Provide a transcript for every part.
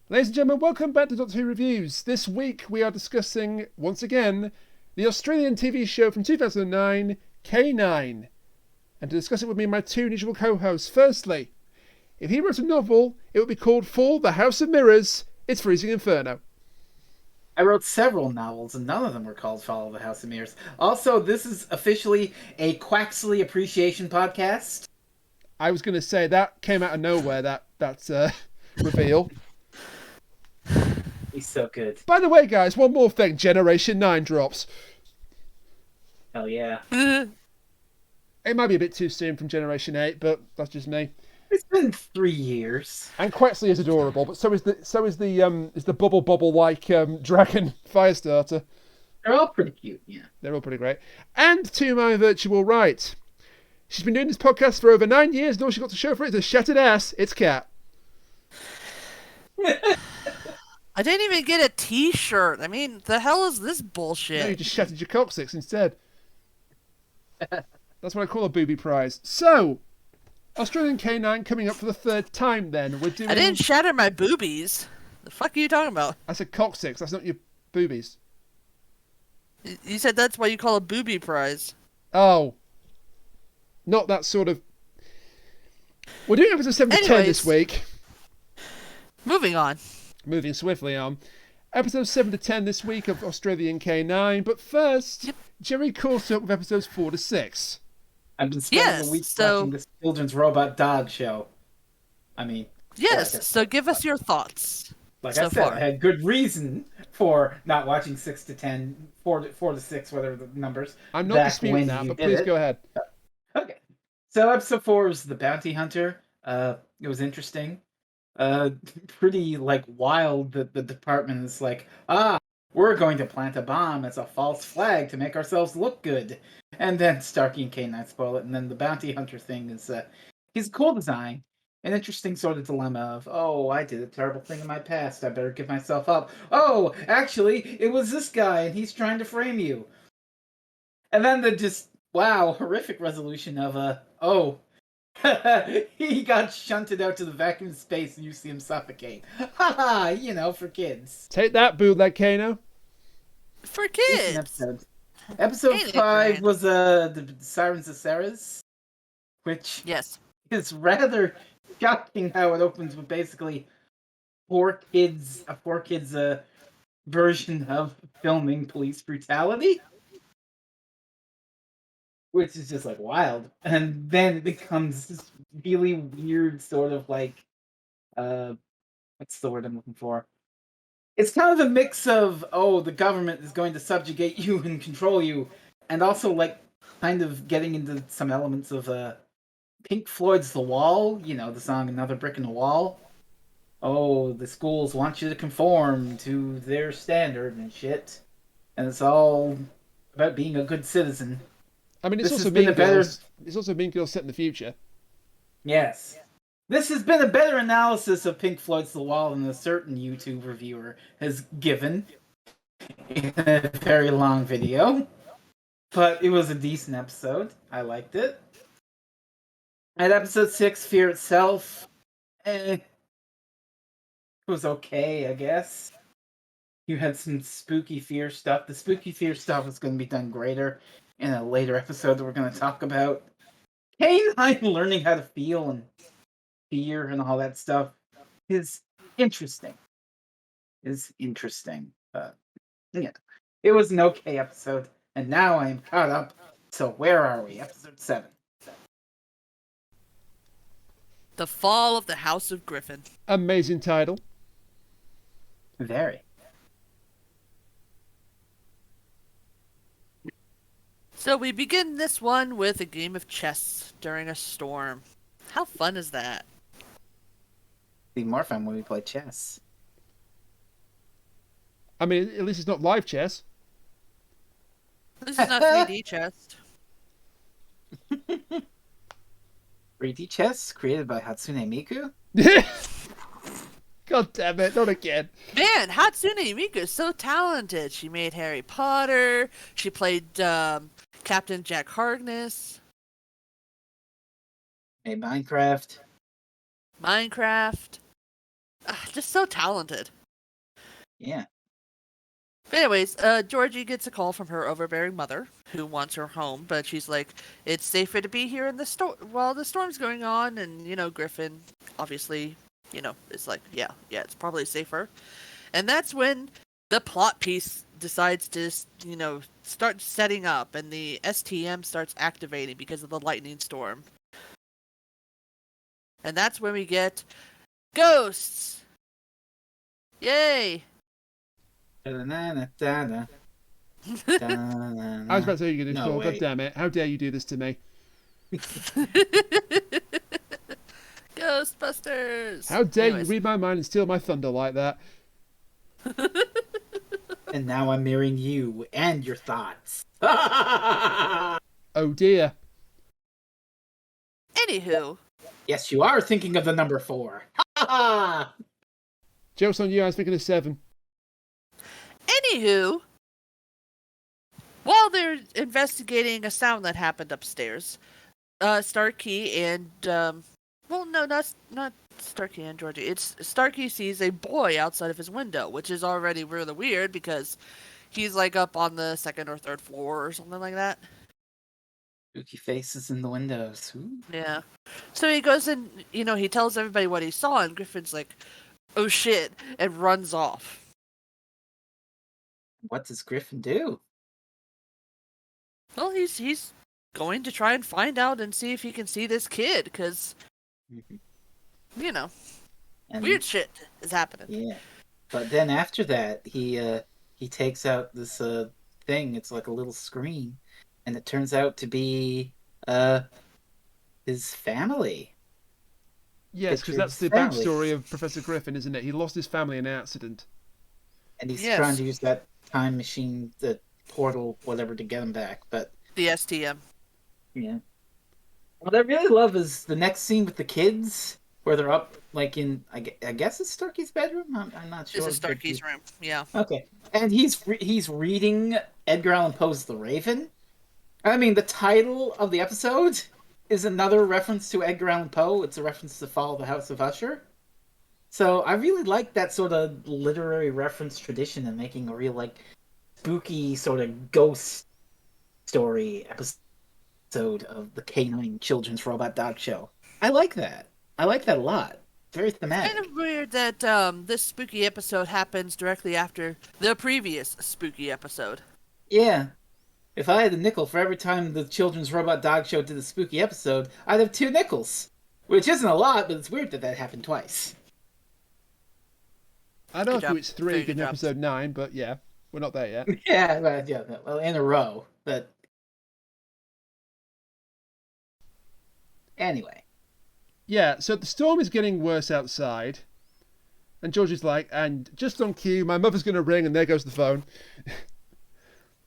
Ladies and gentlemen, welcome back to Doctor Who Reviews. This week we are discussing, once again, the Australian TV show from 2009, K9. And to discuss it with me, my two usual co-hosts. Firstly, if he wrote a novel, it would be called Fall, the House of Mirrors. It's Freezing Inferno. I wrote several novels, and none of them were called Follow the House of Mirrors. Also, this is officially a Quaxley appreciation podcast. I was going to say, that came out of nowhere, that's reveal. He's so good. By the way, guys, one more thing. Generation 9 drops. Hell yeah. It might be a bit too soon from Generation 8, but that's just me. It's been 3 years. And Quetzalcoatl is adorable, but so is the bubble like dragon fire starter. They're all pretty cute, yeah. They're all pretty great. And to my virtual right, she's been doing this podcast for over 9 years, and all she got to show for it is a shattered ass. It's Kat. I didn't even get a T-shirt. I mean, the hell is this bullshit? No, you just shattered your coccyx instead. That's what I call a booby prize. So, Australian K9 coming up for the third time then. We're doing... I didn't shatter my boobies. The fuck are you talking about? I said coccyx, that's not your boobies. You said that's why you call a booby prize. Oh. Not that sort of... We're doing episode 7 to 10 this week. Moving on. Moving swiftly on. Episode 7 to 10 this week of Australian K9. But first, Jerry caught up with episodes 4 to 6. I've been spending the week watching this children's robot dog show. I mean... Yes, so give us your thoughts. Like I said, I had good reason for not watching 6 to 10, 4 to 6, whatever the numbers. I'm not disputing that, but please go ahead. Okay. So episode 4 was The Bounty Hunter. It was interesting. Pretty wild that the department is like, we're going to plant a bomb as a false flag to make ourselves look good. And then Starkey and K9 spoil it, and then the Bounty Hunter thing is he's a cool design. An interesting sort of dilemma of, I did a terrible thing in my past, I better give myself up. Oh, actually, it was this guy, and he's trying to frame you. And then the just, horrific resolution of, he got shunted out to the vacuum space and you see him suffocate. Haha, for kids. Take that, bootleg Kano. For kids. Episode 5 was the Sirens of Ceres, which is rather shocking how it opens with basically four kids version of filming police brutality. Which is just wild. And then it becomes this really weird sort of what's the word I'm looking for? It's kind of a mix of, the government is going to subjugate you and control you, and also kind of getting into some elements of Pink Floyd's The Wall, the song Another Brick in the Wall. The schools want you to conform to their standard and shit. And it's all about being a good citizen. I mean, it's also Mean Girls. It's also Mean Girls set in the future. Yes. This has been a better analysis of Pink Floyd's The Wall than a certain YouTube reviewer has given in a very long video. But it was a decent episode. I liked it. And episode 6, Fear Itself, it was okay, I guess. You had some spooky fear stuff. The spooky fear stuff is going to be done greater in a later episode that we're going to talk about. K9 learning how to feel and fear and all that stuff is interesting. But, yeah. It was an okay episode, and now I am caught up. So where are we? Episode 7. The Fall of the House of Gryffen. Amazing title. Very. So we begin this one with a game of chess during a storm. How fun is that? It'd be more fun when we play chess. I mean, at least it's not live chess. This is not 3D chess. 3D chess created by Hatsune Miku? God damn it, not again. Man, Hatsune Miku is so talented. She made Harry Potter. She played Captain Jack Harkness. Made Minecraft. Minecraft. Just so talented. Yeah. But anyways, Georgie gets a call from her overbearing mother, who wants her home, but she's like, it's safer to be here in the storm while the storm's going on, and, Gryffen, obviously, is like, yeah, it's probably safer. And that's when the plot piece decides to, start setting up, and the STM starts activating because of the lightning storm. And that's when we get ghosts! Yay! I was about to say you're going to call. God damn it. How dare you do this to me? Ghostbusters! How dare you read my mind and steal my thunder like that? And now I'm mirroring you and your thoughts. Oh dear. Anywho. Yes, you are thinking of the number 4. Joke's on you, I was thinking of 7. Anywho, while they're investigating a sound that happened upstairs, Starkey and, not Starkey and Georgie. It's Starkey sees a boy outside of his window, which is already really weird because he's like up on the 2nd or 3rd floor or something like that. Spooky faces in the windows. Ooh. Yeah. So he goes and, he tells everybody what he saw, and Gryffen's like, oh shit, and runs off. What does Gryffen do? Well, he's going to try and find out and see if he can see this kid, because, weird shit is happening. Yeah. But then after that, he takes out this thing. It's like a little screen, and it turns out to be his family. Yes, because that's the backstory of Professor Gryffen, isn't it? He lost his family in an accident. And he's trying to use that time machine, the portal, whatever, to get him back. But the STM. Yeah. What I really love is the next scene with the kids, where they're up, like in, I guess it's Starkey's bedroom? I'm not sure. It's Starkey's room, yeah. Okay. And he's reading Edgar Allan Poe's The Raven. I mean, the title of the episode is another reference to Edgar Allan Poe. It's a reference to Fall of the House of Usher. So I really like that sort of literary reference tradition and making a real, like, spooky sort of ghost story episode of the K9 Children's Robot Dog Show. I like that. I like that a lot. Very thematic. It's kind of weird that this spooky episode happens directly after the previous spooky episode. Yeah. If I had a nickel for every time the Children's Robot Dog Show did a spooky episode, I'd have 2 nickels. Which isn't a lot, but it's weird that happened twice. I'd argue it's 3 in episode 9, but yeah, we're not there yet. Yeah, well, in a row. But anyway. Yeah, so the storm is getting worse outside. And Georgie's like, and just on cue, my mother's going to ring, and there goes the phone.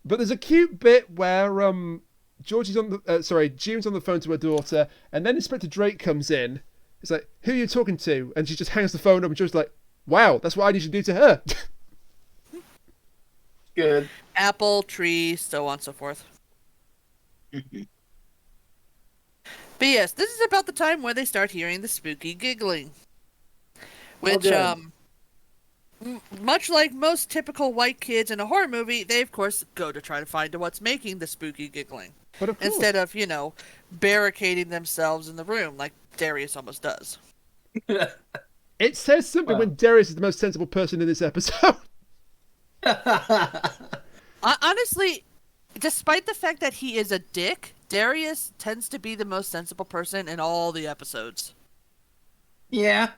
But there's a cute bit where June's on the phone to her daughter, and then Inspector Drake comes in. It's like, who are you talking to? And she just hangs the phone up, and Georgie's like, wow, that's what I need you to do to her. Good. Apple, tree, so on and so forth. But yes, this is about the time where they start hearing the spooky giggling. Which, much like most typical white kids in a horror movie, they of course go to try to find out what's making the spooky giggling. But of course. Instead of, barricading themselves in the room like Darius almost does. It says something when Darius is the most sensible person in this episode. Honestly, despite the fact that he is a dick, Darius tends to be the most sensible person in all the episodes. Yeah.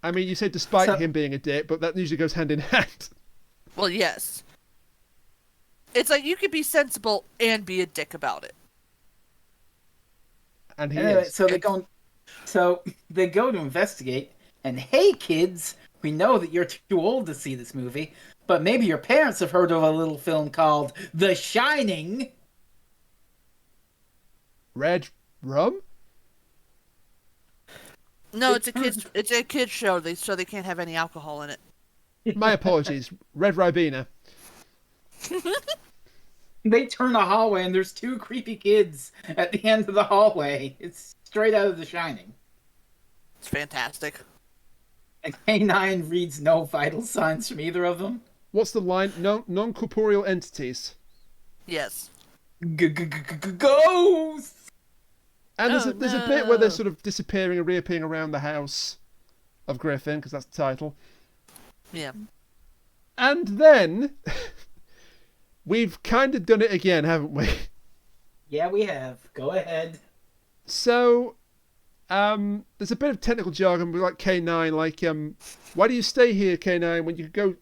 I mean, you say despite him being a dick, but that usually goes hand in hand. Well, yes. It's like you could be sensible and be a dick about it. And he is. So they go to investigate, and hey kids, we know that you're too old to see this movie, but maybe your parents have heard of a little film called The Shining. Red rum? No, it's a kids show, so they can't have any alcohol in it. My apologies. Red Ribena. They turn a hallway and there's 2 creepy kids at the end of the hallway. It's straight out of The Shining. It's fantastic. And K9 reads no vital signs from either of them. What's the line? No, non-corporeal entities. Yes. Ghosts! And there's a bit where no. they're sort of disappearing and reappearing around the House of Gryffen, because that's the title. Yeah. And then we've kind of done it again, haven't we? Yeah, we have. Go ahead. So, there's a bit of technical jargon with like K9, like, why do you stay here, K9, when you could go,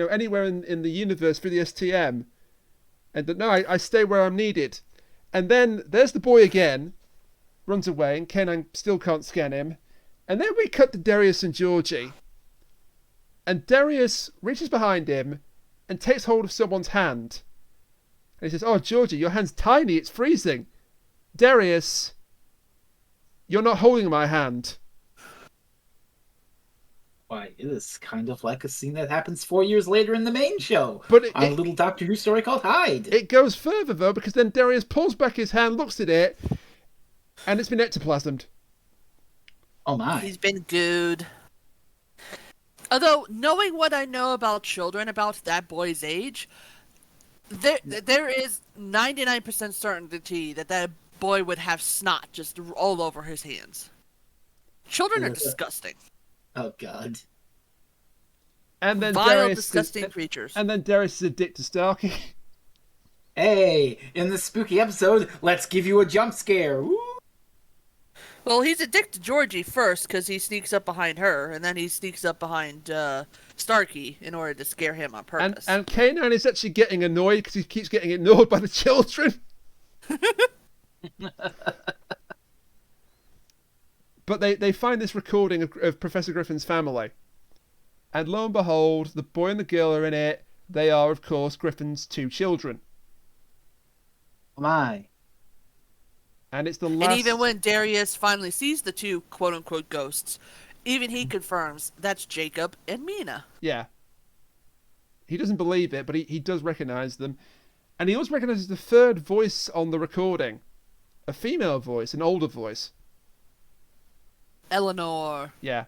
anywhere in the universe through the STM? And no, I stay where I'm needed. And then there's the boy again, runs away, and K9 still can't scan him. And then we cut to Darius and Georgie. And Darius reaches behind him and takes hold of someone's hand. And he says, "Oh, Georgie, your hand's tiny, it's freezing. Darius, you're not holding my hand." Why, it is kind of like a scene that happens 4 years later in the main show. But a little Doctor Who story called Hyde. It goes further, though, because then Darius pulls back his hand, looks at it, and it's been ectoplasmed. Oh my. He's been good. Although, knowing what I know about children, about that boy's age, there is 99% certainty that boy would have snot just all over his hands. Children are disgusting. Oh god. And then Vile, disgusting creatures. And then Darius is a dick to Starkey. Hey, in this spooky episode, let's give you a jump scare. Woo! Well, he's a dick to Georgie first, because he sneaks up behind her, and then he sneaks up behind Starkey in order to scare him on purpose. And K9 is actually getting annoyed because he keeps getting ignored by the children. But they find this recording of Professor Griffin's family. And lo and behold, the boy and the girl are in it. They are, of course, Griffin's 2 children. Oh my. And it's the last... And even when Darius finally sees the 2 quote-unquote ghosts, even he confirms that's Jacob and Mina. Yeah. He doesn't believe it, but he does recognise them. And he also recognises the 3rd voice on the recording. A female voice, an older voice. Eleanor. Yeah.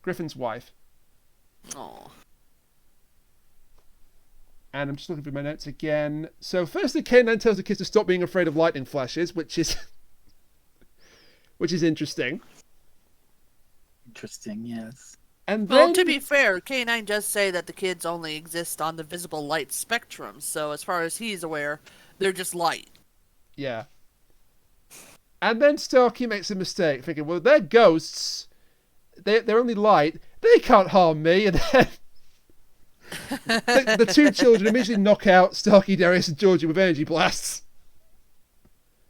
Griffin's wife. Oh. And I'm just looking through my notes again. So firstly, K9 tells the kids to stop being afraid of lightning flashes, which is interesting. Interesting, yes. And then... Well, to be fair, K9 does say that the kids only exist on the visible light spectrum, so as far as he's aware, they're just light. Yeah. And then Starkey makes a mistake, thinking, well, they're ghosts. They're only light. They can't harm me. And then the 2 children immediately knock out Starkey, Darius, and Georgie with energy blasts.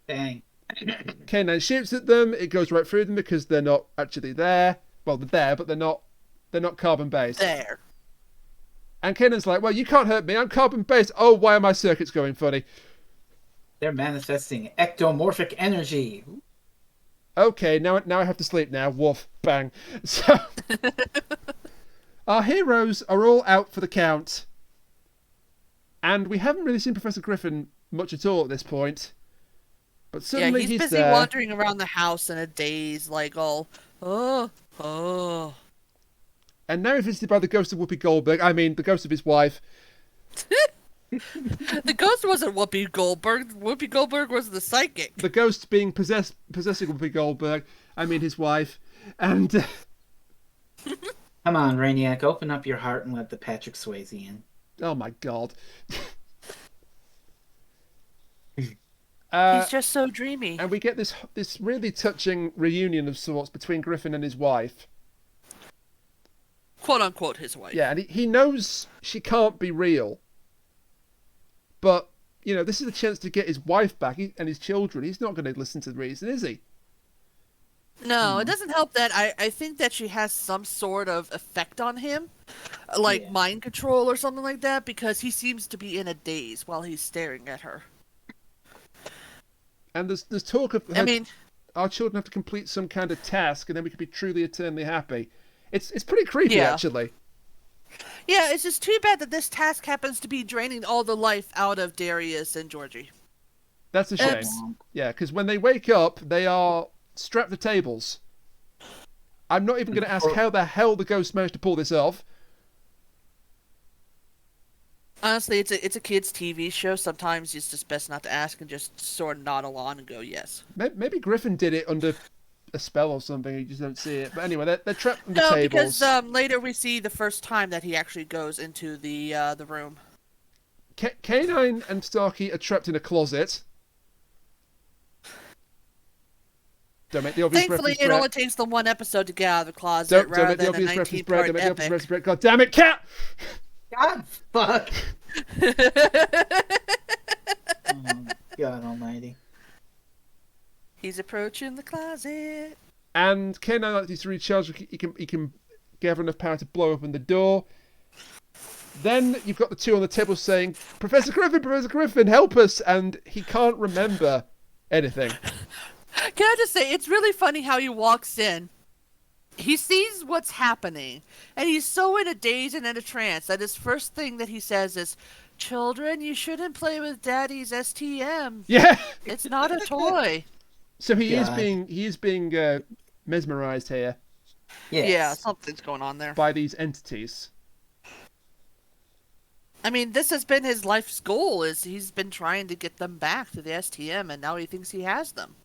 Dang. K9 shoots at them. It goes right through them because they're not actually there. Well, they're there, but they're not carbon-based. There. And K9's like, well, you can't hurt me. I'm carbon-based. Oh, why are my circuits going funny? They're manifesting ectomorphic energy. Okay, now I have to sleep now. Woof. Bang. So, our heroes are all out for the count. And we haven't really seen Professor Gryffen much at all at this point. But suddenly he's busy there. wandering around the house in a daze, like all, oh. And now he's visited by the ghost of Whoopi Goldberg. I mean, the ghost of his wife. The ghost wasn't Whoopi Goldberg. Whoopi Goldberg was the psychic. The ghost being possessing Whoopi Goldberg. I mean, his wife. And... Come on, Rainiac, open up your heart and let the Patrick Swayze in. Oh my god. He's just so dreamy. And we get this really touching reunion of sorts between Gryffen and his wife. Quote unquote his wife. Yeah, and he knows she can't be real. But, this is a chance to get his wife back and his children. He's not going to listen to the reason, is he? No, it doesn't help that I think that she has some sort of effect on him. Like mind control or something like that, because he seems to be in a daze while he's staring at her. And there's talk of our children have to complete some kind of task and then we could be truly eternally happy. It's pretty creepy, actually. Yeah, it's just too bad that this task happens to be draining all the life out of Darius and Georgie. That's a shame. Yeah, because when they wake up, they are strapped to tables. I'm not even going to ask how the hell the ghost managed to pull this off. Honestly, it's a kids' TV show. Sometimes it's just best not to ask and just sort of nod along and go yes. Maybe Gryffen did it under a spell or something. You just don't see it. But anyway, they're trapped under No, tables. because later we see the first time that he actually goes into the room. K9 and Starkey are trapped in a closet. Don't make the obvious Thankfully, reference, it Brett. only takes the one episode to get out of the closet Don't make the rather than a obvious reference, 19-part Brett. Don't make the obvious epic. reference, Brett. God damn it, cat! God fuck. Oh, God almighty. He's approaching the closet. And K9 likes to recharge. He can gather enough power to blow open the door. Then you've got the two on the table saying, Professor Gryffen, help us! And he can't remember anything. Can I just say, it's really funny how he walks in. He sees what's happening, and he's so in a daze and in a trance that his first thing that he says is, "Children, you shouldn't play with Daddy's STM. Yeah! It's not a toy." So he is being mesmerized here. Yes. Yeah, something's going on there. By these entities. I mean, this has been his life's goal, is he's been trying to get them back to the STM, and now he thinks he has them.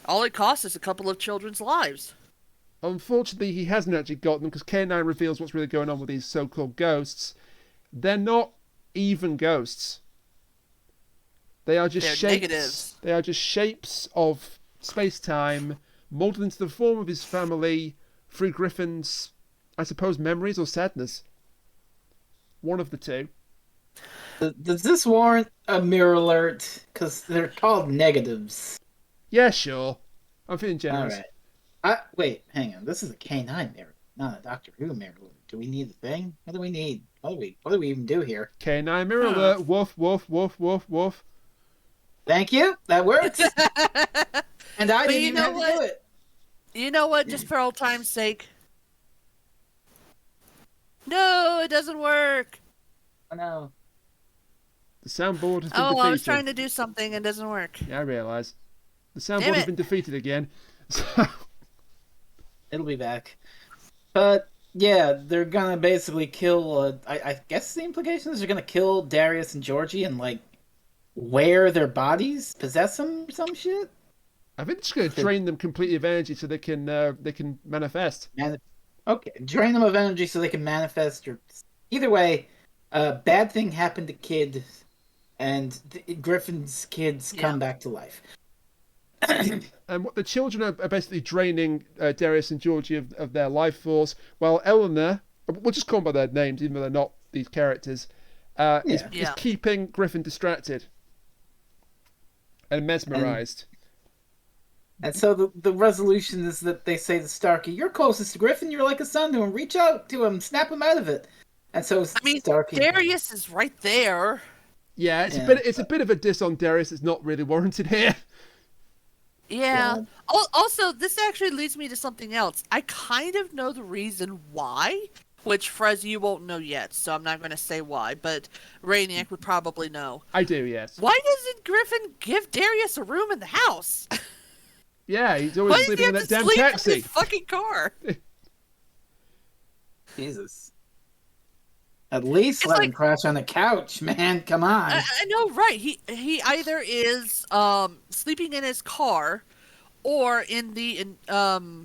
All it costs is a couple of children's lives. Unfortunately, he hasn't actually got them because K9 reveals what's really going on with these so-called ghosts. They're not even ghosts. They are just shapes. Negatives. They are just shapes of space-time molded into the form of his family through Gryffen's, I suppose, memories or sadness. One of the two. Does this warrant a mirror alert? Because they're called negatives. Yeah, sure. I'm feeling generous. All right. Wait, hang on. This is a K9 mirror, not a Doctor Who mirror. Do we need a thing? What do we need? What do we even do here? K9 mirror alert. Woof, woof, woof, woof, woof. Thank you. That works. And I didn't even have to do it. You know what? Just for old time's sake. No, it doesn't work. Oh, no. The soundboard has been Oh, defeated. I was trying to do something and it doesn't work. Yeah, I realise. The soundboard has been defeated again. So... It'll be back. But, yeah, they're gonna basically kill, I guess the implication is they're gonna kill Darius and Georgie and, like, wear their bodies? Possess them or some shit? I think they're just going to drain them completely of energy so they can manifest. Okay, drain them of energy so they can manifest. Or either way, a bad thing happened to Kid, and Gryffen's kids come back to life. And what the children are basically draining Darius and Georgie of their life force, while Eleanor, we'll just call them by their names, even though they're not these characters, is keeping Gryffen distracted and mesmerized. And so the resolution is that they say to Starkey, "You're closest to Gryffen. You're like a son to him. Reach out to him. Snap him out of it." And so Starkey... Darius is right there. Yeah, it's a bit of a diss on Darius. It's not really warranted here. Yeah. Also, this actually leads me to something else. I kind of know the reason why, which, Frez, you won't know yet, so I'm not going to say why, but Rainiac would probably know. I do, yes. Why doesn't Gryffen give Darius a room in the house? Yeah, he's always sleeping in that damn taxi. In his fucking car? Jesus. At least let him crash on the couch, man. Come on. I know, right? He either is sleeping in his car, or in the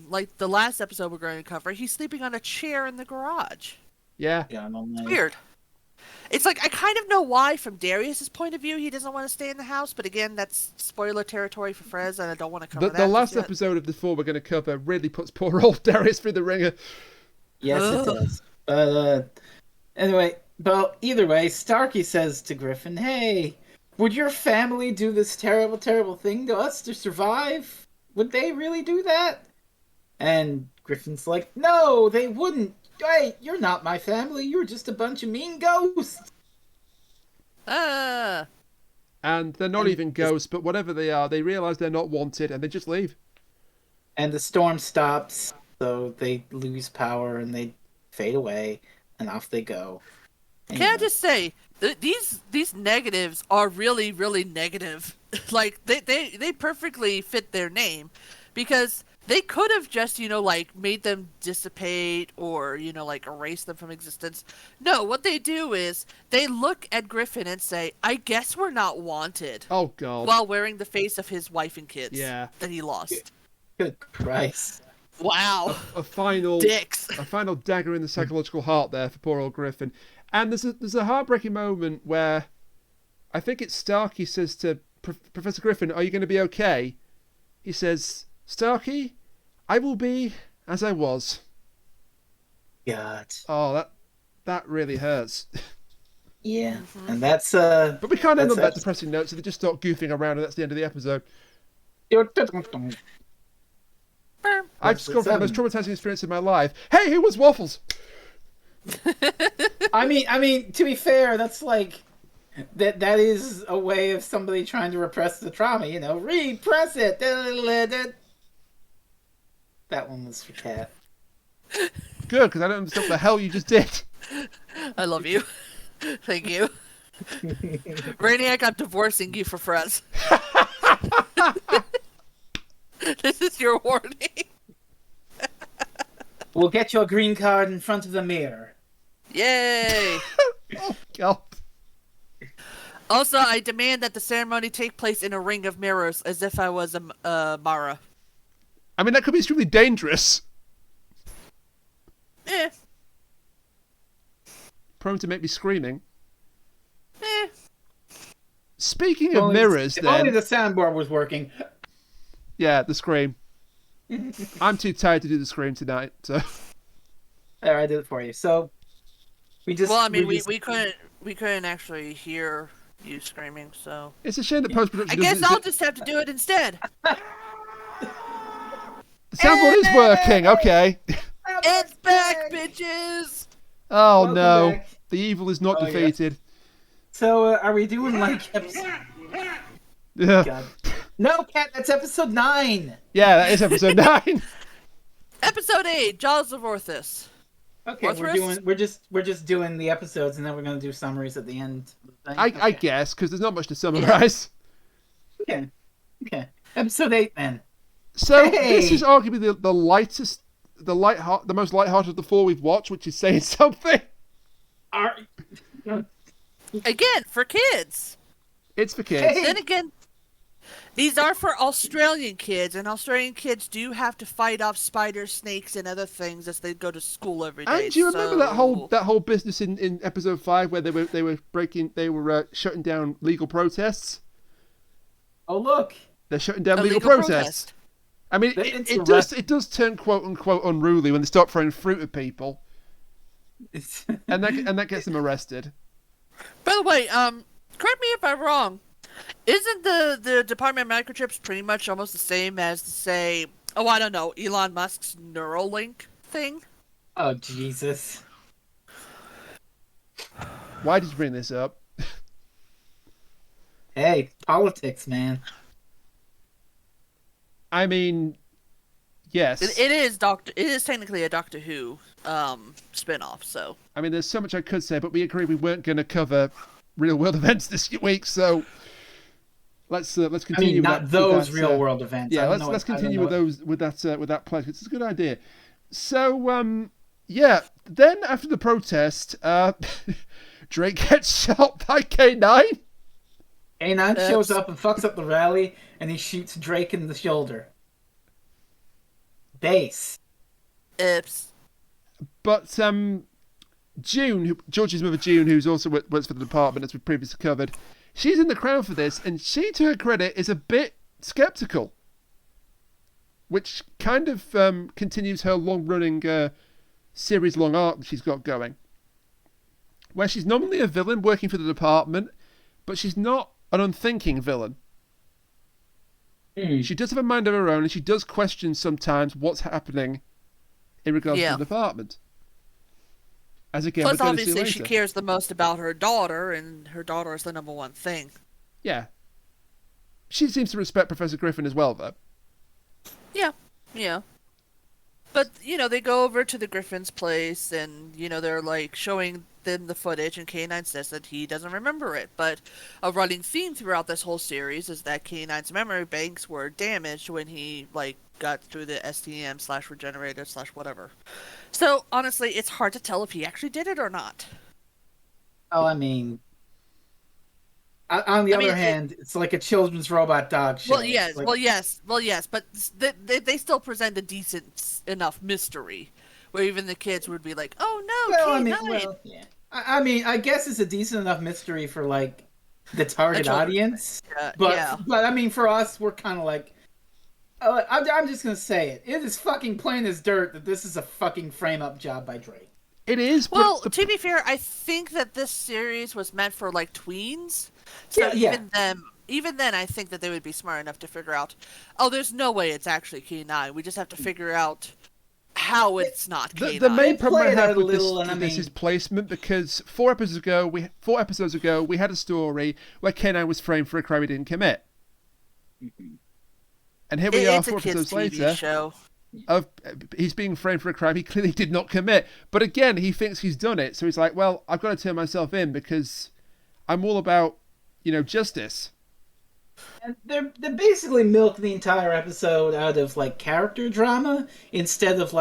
like the last episode we're going to cover, he's sleeping on a chair in the garage. Yeah. It's weird. It's like, I kind of know why from Darius's point of view he doesn't want to stay in the house, but again, that's spoiler territory for Frez, and I don't want to cover that. The last episode of the four we're going to cover really puts poor old Darius through the ringer. Yes, it does. But anyway, but either way, Starkey says to Gryffen, "Hey, would your family do this terrible, terrible thing to us to survive? Would they really do that?" And Griffin's like, "No, they wouldn't. Hey, you're not my family. You're just a bunch of mean ghosts." And they're not even ghosts, but whatever they are, they realise they're not wanted, and they just leave. And the storm stops, so they lose power, and they fade away, and off they go. Can I just say, these negatives are really, really negative. Like, they perfectly fit their name. Because they could have just, like, made them dissipate or, like, erase them from existence. No, what they do is they look at Gryffen and say, I guess we're not wanted. Oh, God. While wearing the face of his wife and kids. Yeah. That he lost. Good Christ. Wow. A final Dicks. A final dagger in the psychological heart there for poor old Gryffen. And there's a heartbreaking moment where I think it's Starkey says to Professor Gryffen, are you going to be okay? He says, Starkey, I will be as I was. God. Oh, that really hurts. Yeah. And that's But we can't end on that depressing note, so they just start goofing around and that's the end of the episode. I've just gone through the most traumatizing experience of my life. Hey, who was Waffles? I mean, to be fair, that's like that is a way of somebody trying to repress the trauma, repress it. That one was for Cat. Good, because I don't understand what the hell you just did. I love you. Thank you. Brainiac, I'm divorcing you for Frez. This is your warning. We'll get your green card in front of the mirror. Yay! Oh, God. Also, I demand that the ceremony take place in a ring of mirrors, as if I was a Mara. I mean, that could be extremely dangerous. Eh. Prone to make me screaming. Eh. Speaking of mirrors, if then... only the soundboard was working. Yeah, the scream. I'm too tired to do the scream tonight, so... There, I did it for you. So, we couldn't actually hear you screaming, so... It's a shame that post-production I guess I'll just have to do it instead. The soundboard is working, okay. It's back, bitches! Oh, Welcome no. back. The evil is not defeated. Yeah. So, are we doing, like... Yeah. God. No, Cat, that's episode 9! Yeah, that is episode 9. Episode 8, Jaws of Orthrus. Okay, we're just doing the episodes, and then we're going to do summaries at the end. I guess, because there's not much to summarize. Okay. Episode 8, then. So, this is arguably the lightest, the most lighthearted of the 4 we've watched, which is saying something. Again, for kids. It's for kids. Hey. Then again, these are for Australian kids, and Australian kids do have to fight off spiders, snakes, and other things as they go to school every day. And do you remember that whole business in episode 5 where they were shutting down legal protests? Oh, look. They're shutting down legal protests. I mean, it does turn quote unquote unruly when they start throwing fruit at people, and that gets them arrested. By the way, correct me if I'm wrong. Isn't the Department of Microchips pretty much almost the same as, say, I don't know, Elon Musk's Neuralink thing? Oh, Jesus. Why did you bring this up? Hey, politics, man. I mean, yes. It is technically a Doctor Who spin-off, so. I mean, there's so much I could say, but we agreed we weren't going to cover real-world events this week, so let's continue. I mean, not those that, real-world events. Yeah, let's continue with that pledge. It's a good idea. So, yeah. Then after the protest, Drake gets shot by K9. K9 shows up and fucks up the rally, and he shoots Drake in the shoulder. Base. Oops. But June, George's mother June, who's also works for the department, as we previously covered, she's in the crowd for this, and she, to her credit, is a bit skeptical, which kind of continues her long-running series-long arc that she's got going, where she's nominally a villain working for the department, but she's not an unthinking villain. She does have a mind of her own, and she does question sometimes what's happening in regards to the department. As again, plus, obviously, she cares the most about her daughter, and her daughter is the number one thing. Yeah. She seems to respect Professor Gryffen as well, though. Yeah. But, they go over to the Griffin's place and, they're like showing them the footage and K9 says that he doesn't remember it. But a running theme throughout this whole series is that K9's memory banks were damaged when he, got through the STM/regenerator/whatever. So, honestly, it's hard to tell if he actually did it or not. Oh, I mean, on the other hand, it's like a children's robot dog show. Well, yes, but they still present a decent enough mystery, where even the kids would be like, "Oh no, K9." Yeah. I mean, I guess it's a decent enough mystery for the target audience, but I mean, for us, we're kind of like, I'm just gonna say it. It is fucking plain as dirt that this is a fucking frame-up job by Drake. It is. Well, to be fair, I think that this series was meant for tweens. So even then, I think that they would be smart enough to figure out, oh, there's no way it's actually K9. We just have to figure out how it's not K9. The main problem I have with this is placement, because 4 episodes ago, we had a story where K9 was framed for a crime he didn't commit. And here we are, 4 episodes later. Show. He's being framed for a crime he clearly did not commit. But again, he thinks he's done it. So he's like, well, I've got to turn myself in because I'm all about, justice. And they're basically milk the entire episode out of character drama instead of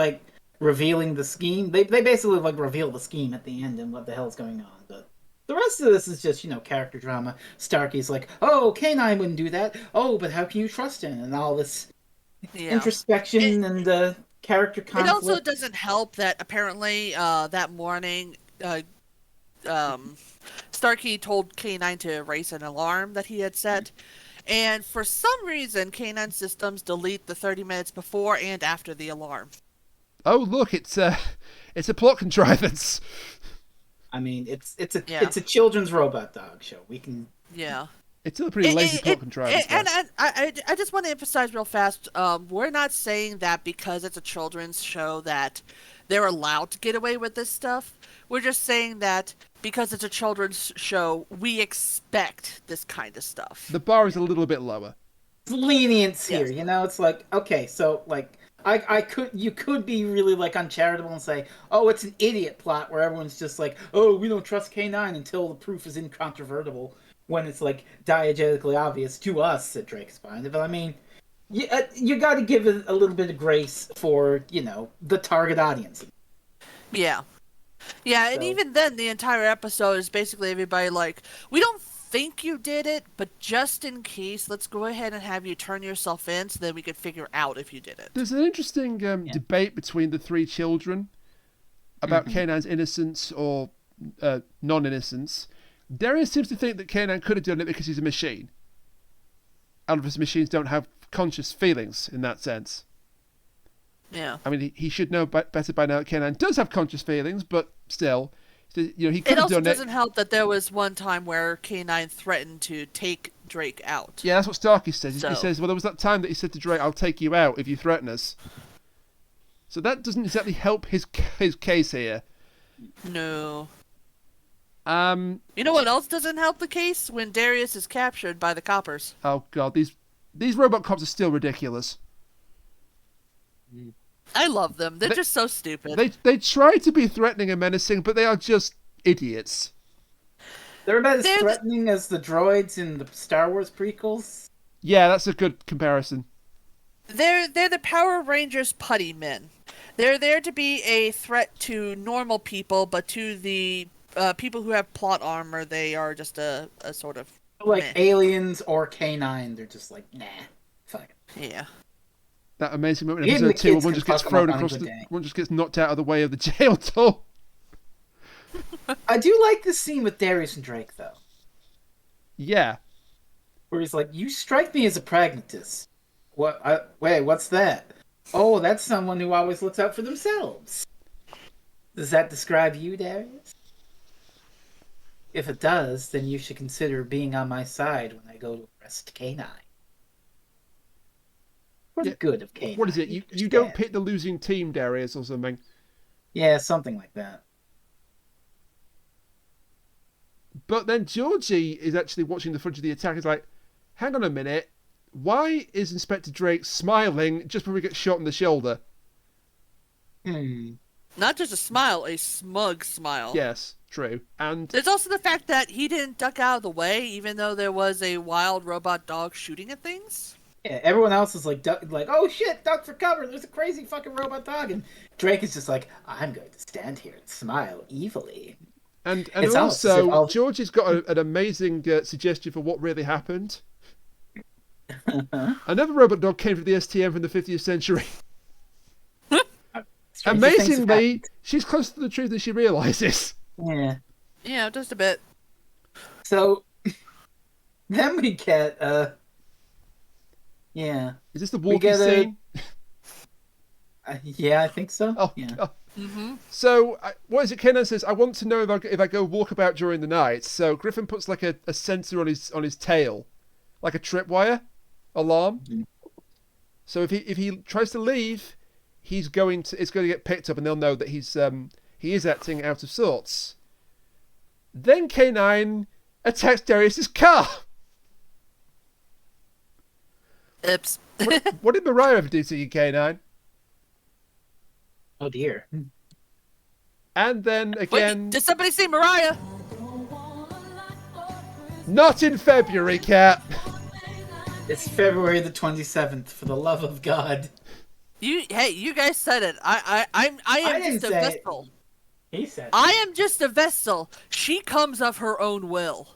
revealing the scheme. They basically reveal the scheme at the end and what the hell's going on. But the rest of this is just character drama. Starkey's like, oh, K9 wouldn't do that. Oh, but how can you trust him? And all this introspection and character conflict. It also doesn't help that apparently that morning Starkey told K9 to erase an alarm that he had set, and for some reason K9 systems delete the 30 minutes before and after the alarm. Oh look, it's a plot contrivance. I mean, it's a children's robot dog show. We can It's still a pretty lazy plot contrivance. And I just want to emphasize real fast, we're not saying that because it's a children's show that they're allowed to get away with this stuff. We're just saying that because it's a children's show, we expect this kind of stuff. The bar is a little bit lower. It's lenience here, It's okay, so you could be really uncharitable and say, oh, it's an idiot plot where everyone's just like, oh, we don't trust K9 until the proof is incontrovertible. When it's diegetically obvious to us that Drake's behind it. But I mean, you got to give it a little bit of grace for the target audience. Yeah, and even then, the entire episode is basically everybody we don't think you did it, but just in case, let's go ahead and have you turn yourself in so that we could figure out if you did it. There's an interesting debate between the 3 children about K9's innocence or non-innocence. Darius seems to think that K9 could have done it because he's a machine. And obviously machines don't have conscious feelings in that sense. Yeah. I mean, he should know better by now that K9 does have conscious feelings, but still, he could have done it. It also doesn't help that there was one time where K9 threatened to take Drake out. Yeah, that's what Starkey says. He says, well, there was that time that he said to Drake, I'll take you out if you threaten us. So that doesn't exactly help his case here. No. You know what else doesn't help the case? When Darius is captured by the coppers. Oh god, these robot cops are still ridiculous. I love them. They're just so stupid. They try to be threatening and menacing, but they are just idiots. They're about as threatening as the droids in the Star Wars prequels. Yeah, that's a good comparison. They're the Power Rangers putty men. They're there to be a threat to normal people, but to the people who have plot armor, they are just a sort of aliens or K9. They're just nah, fuck. Yeah. That amazing moment in episode 2 where one just gets thrown across one just gets knocked out of the way of the jail door. I do like this scene with Darius and Drake though. Yeah. Where he's like, you strike me as a pragmatist. Wait, what's that? Oh, that's someone who always looks out for themselves. Does that describe you, Darius? If it does, then you should consider being on my side when I go to arrest K9. For the good of K9. What is it? You don't pick the losing team, Darius, or something? Yeah, something like that. But then Georgie is actually watching the footage of the attack. He's like, hang on a minute. Why is Inspector Drake smiling just before he gets shot in the shoulder? Not just a smile, a smug smile. Yes, true. And there's also the fact that he didn't duck out of the way, even though there was a wild robot dog shooting at things. Yeah, everyone else is like, oh shit, duck for cover, there's a crazy fucking robot dog. And Drake is just like, I'm going to stand here and smile evilly. And also, George has got an amazing suggestion for what really happened. Another robot dog came from the STM from the 50th century. Amazingly, she's closer to the truth than she realizes. Yeah. Yeah, just a bit. So, then we get, yeah. Is this the walkie scene? Yeah, I think so. Oh, yeah. Oh. Mm-hmm. So, what is it? Kenan says, I want to know if I go walk about during the night. So, Gryffen puts like a sensor on his tail, like a tripwire alarm. Mm-hmm. So if he tries to leave, it's going to get picked up, and they'll know that he is acting out of sorts. Then K9 attacks Darius's car. Oops. What did Mariah ever do to you, K9? Oh dear. And then again... Wait, did somebody see Mariah? Not in February, Cat. It's February the 27th, for the love of God. You guys said it. I am just a vessel. He said it. I am just a vessel. She comes of her own will.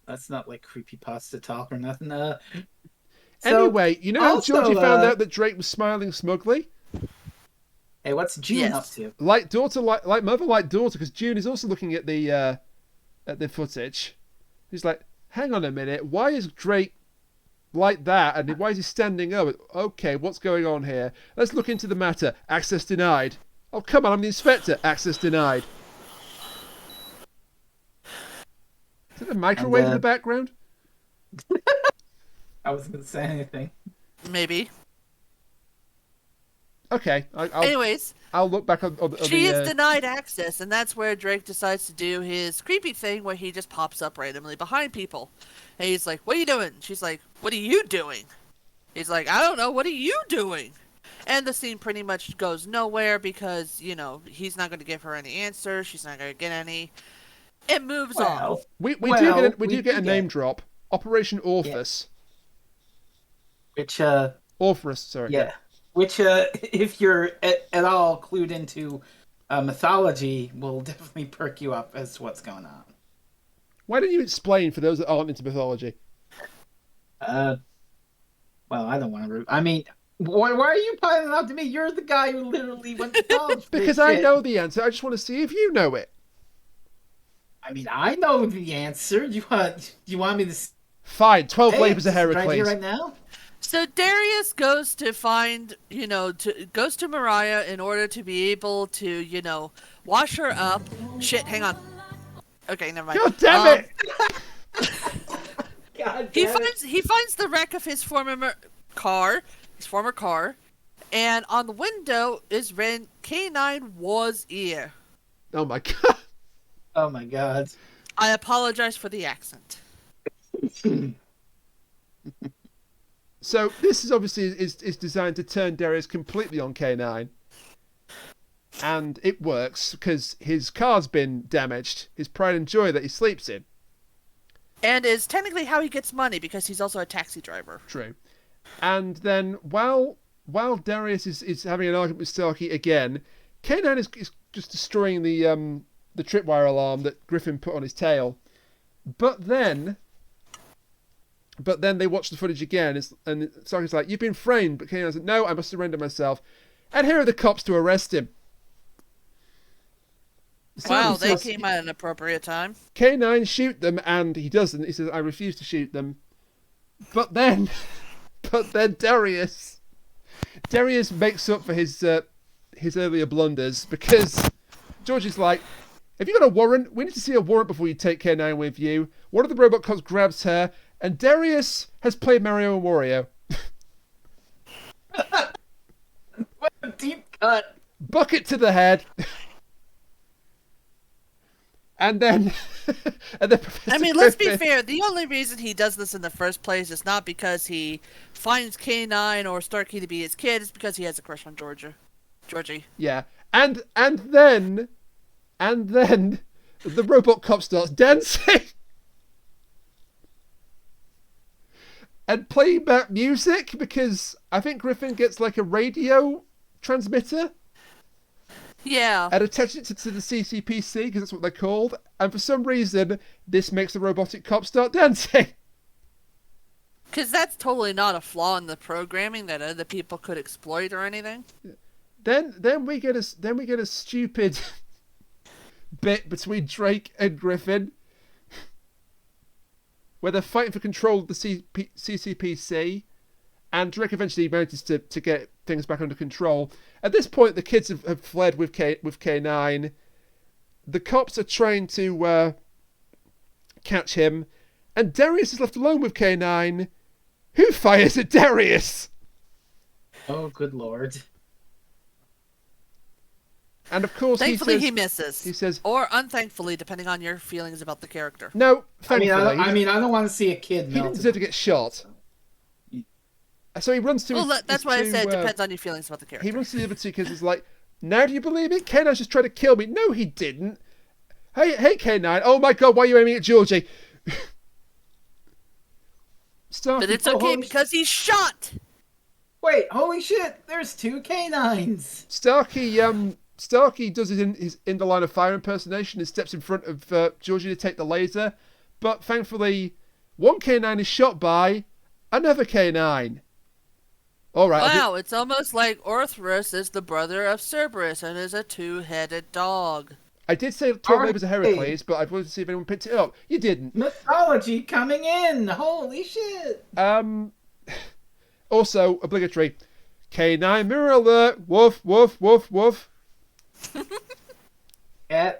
That's not like creepypasta talk or nothing. Anyway, you know how Georgie found out that Drake was smiling smugly? Hey, what's June up to? Like daughter, like mother, like daughter, because June is also looking at the footage. He's like, hang on a minute, why is Drake like that, and why is he standing up? Okay, what's going on here? Let's look into the matter. Access denied. Oh, come on, I'm the inspector. Access denied. Is it a microwave in the background? I wasn't going to say anything. Maybe. Okay. Anyways, I'll look back on she is denied access, and that's where Drake decides to do his creepy thing where he just pops up randomly behind people. And he's like, what are you doing? She's like, what are you doing? He's like, I don't know, what are you doing? And the scene pretty much goes nowhere because, he's not going to give her any answers. She's not going to get any. It moves on. We do get a name drop. Operation Orthrus. Which, Orthrus, sorry. Yeah. Which, if you're at all clued into mythology, will definitely perk you up as to what's going on. Why don't you explain for those that aren't into mythology? Well, I don't want to... I mean, why are you piling it up to me? You're the guy who literally went to college. Because I know the answer. I just want to see if you know it. I mean, I know the answer. You want me to... Fine, 12 labors of Heracles. Right here, right now? So Darius goes to find, goes to Mariah in order to be able to, wash her up. Shit, hang on. Okay, never mind. God damn it! God damn he finds the wreck of his former car, and on the window is written K9 was here. Oh my god. Oh my god. I apologize for the accent. So this is obviously is designed to turn Darius completely on K9. And it works because his car's been damaged, his pride and joy that he sleeps in. And is technically how he gets money because he's also a taxi driver. True. And then while Darius is having an argument with Starkey again, K9 is just destroying the tripwire alarm that Gryffen put on his tail. But then they watch the footage again, and Starkey's like, "You've been framed," but K9's like, "No, I must surrender myself." And here are the cops to arrest him. Wow, they came at an appropriate time. K9 shoot them, and he doesn't. He says, "I refuse to shoot them." But then Darius makes up for his earlier blunders because George is like, "Have you got a warrant? We need to see a warrant before you take K9 with you." One of the robot cops grabs her, and Darius has played Mario and Wario. What a deep cut. Bucket to the head. And then Professor let's Griffin... be fair. The only reason he does this in the first place is not because he finds K9 or Starkey to be his kid. It's because he has a crush on Georgia. Georgie. Yeah. And then the robot cop starts dancing and playing back music because I think Gryffen gets like a radio transmitter. Yeah. And attach it to the CCPC because that's what they're called. And for some reason, this makes the robotic cop start dancing. Because that's totally not a flaw in the programming that other people could exploit or anything. Then we get a stupid bit between Drake and Gryffen where they're fighting for control of the CCPC, and Drake eventually manages to get things back under control. At this point, the kids have fled with K9. The cops are trying to catch him, and Darius is left alone with K9. Who fires at Darius? Oh, good lord. And of course, thankfully he misses. He says, or unthankfully, depending on your feelings about the character. No, thankfully. I mean, I don't want to see a kid. He didn't deserve to get shot. So he runs to. Well, that's why I said it depends on your feelings about the character. He runs to the other two kids. Is like, now do you believe it? K9's just tried to kill me. No, he didn't. Hey, K9. Oh my God, why are you aiming at Georgie? But it's okay because he's shot. Wait, holy shit! There's 2 K9s. Starkey does his in the line of fire impersonation and steps in front of Georgie to take the laser, but thankfully, one K9 is shot by another K9. All right. Wow, it's almost like Orthrus is the brother of Cerberus and is a 2-headed dog. I did say Tormund was a Heracles, but I wanted to see if anyone picked it up. You didn't. Mythology coming in! Holy shit! Also, obligatory. K9 mirror alert! Woof, woof, woof, woof. Now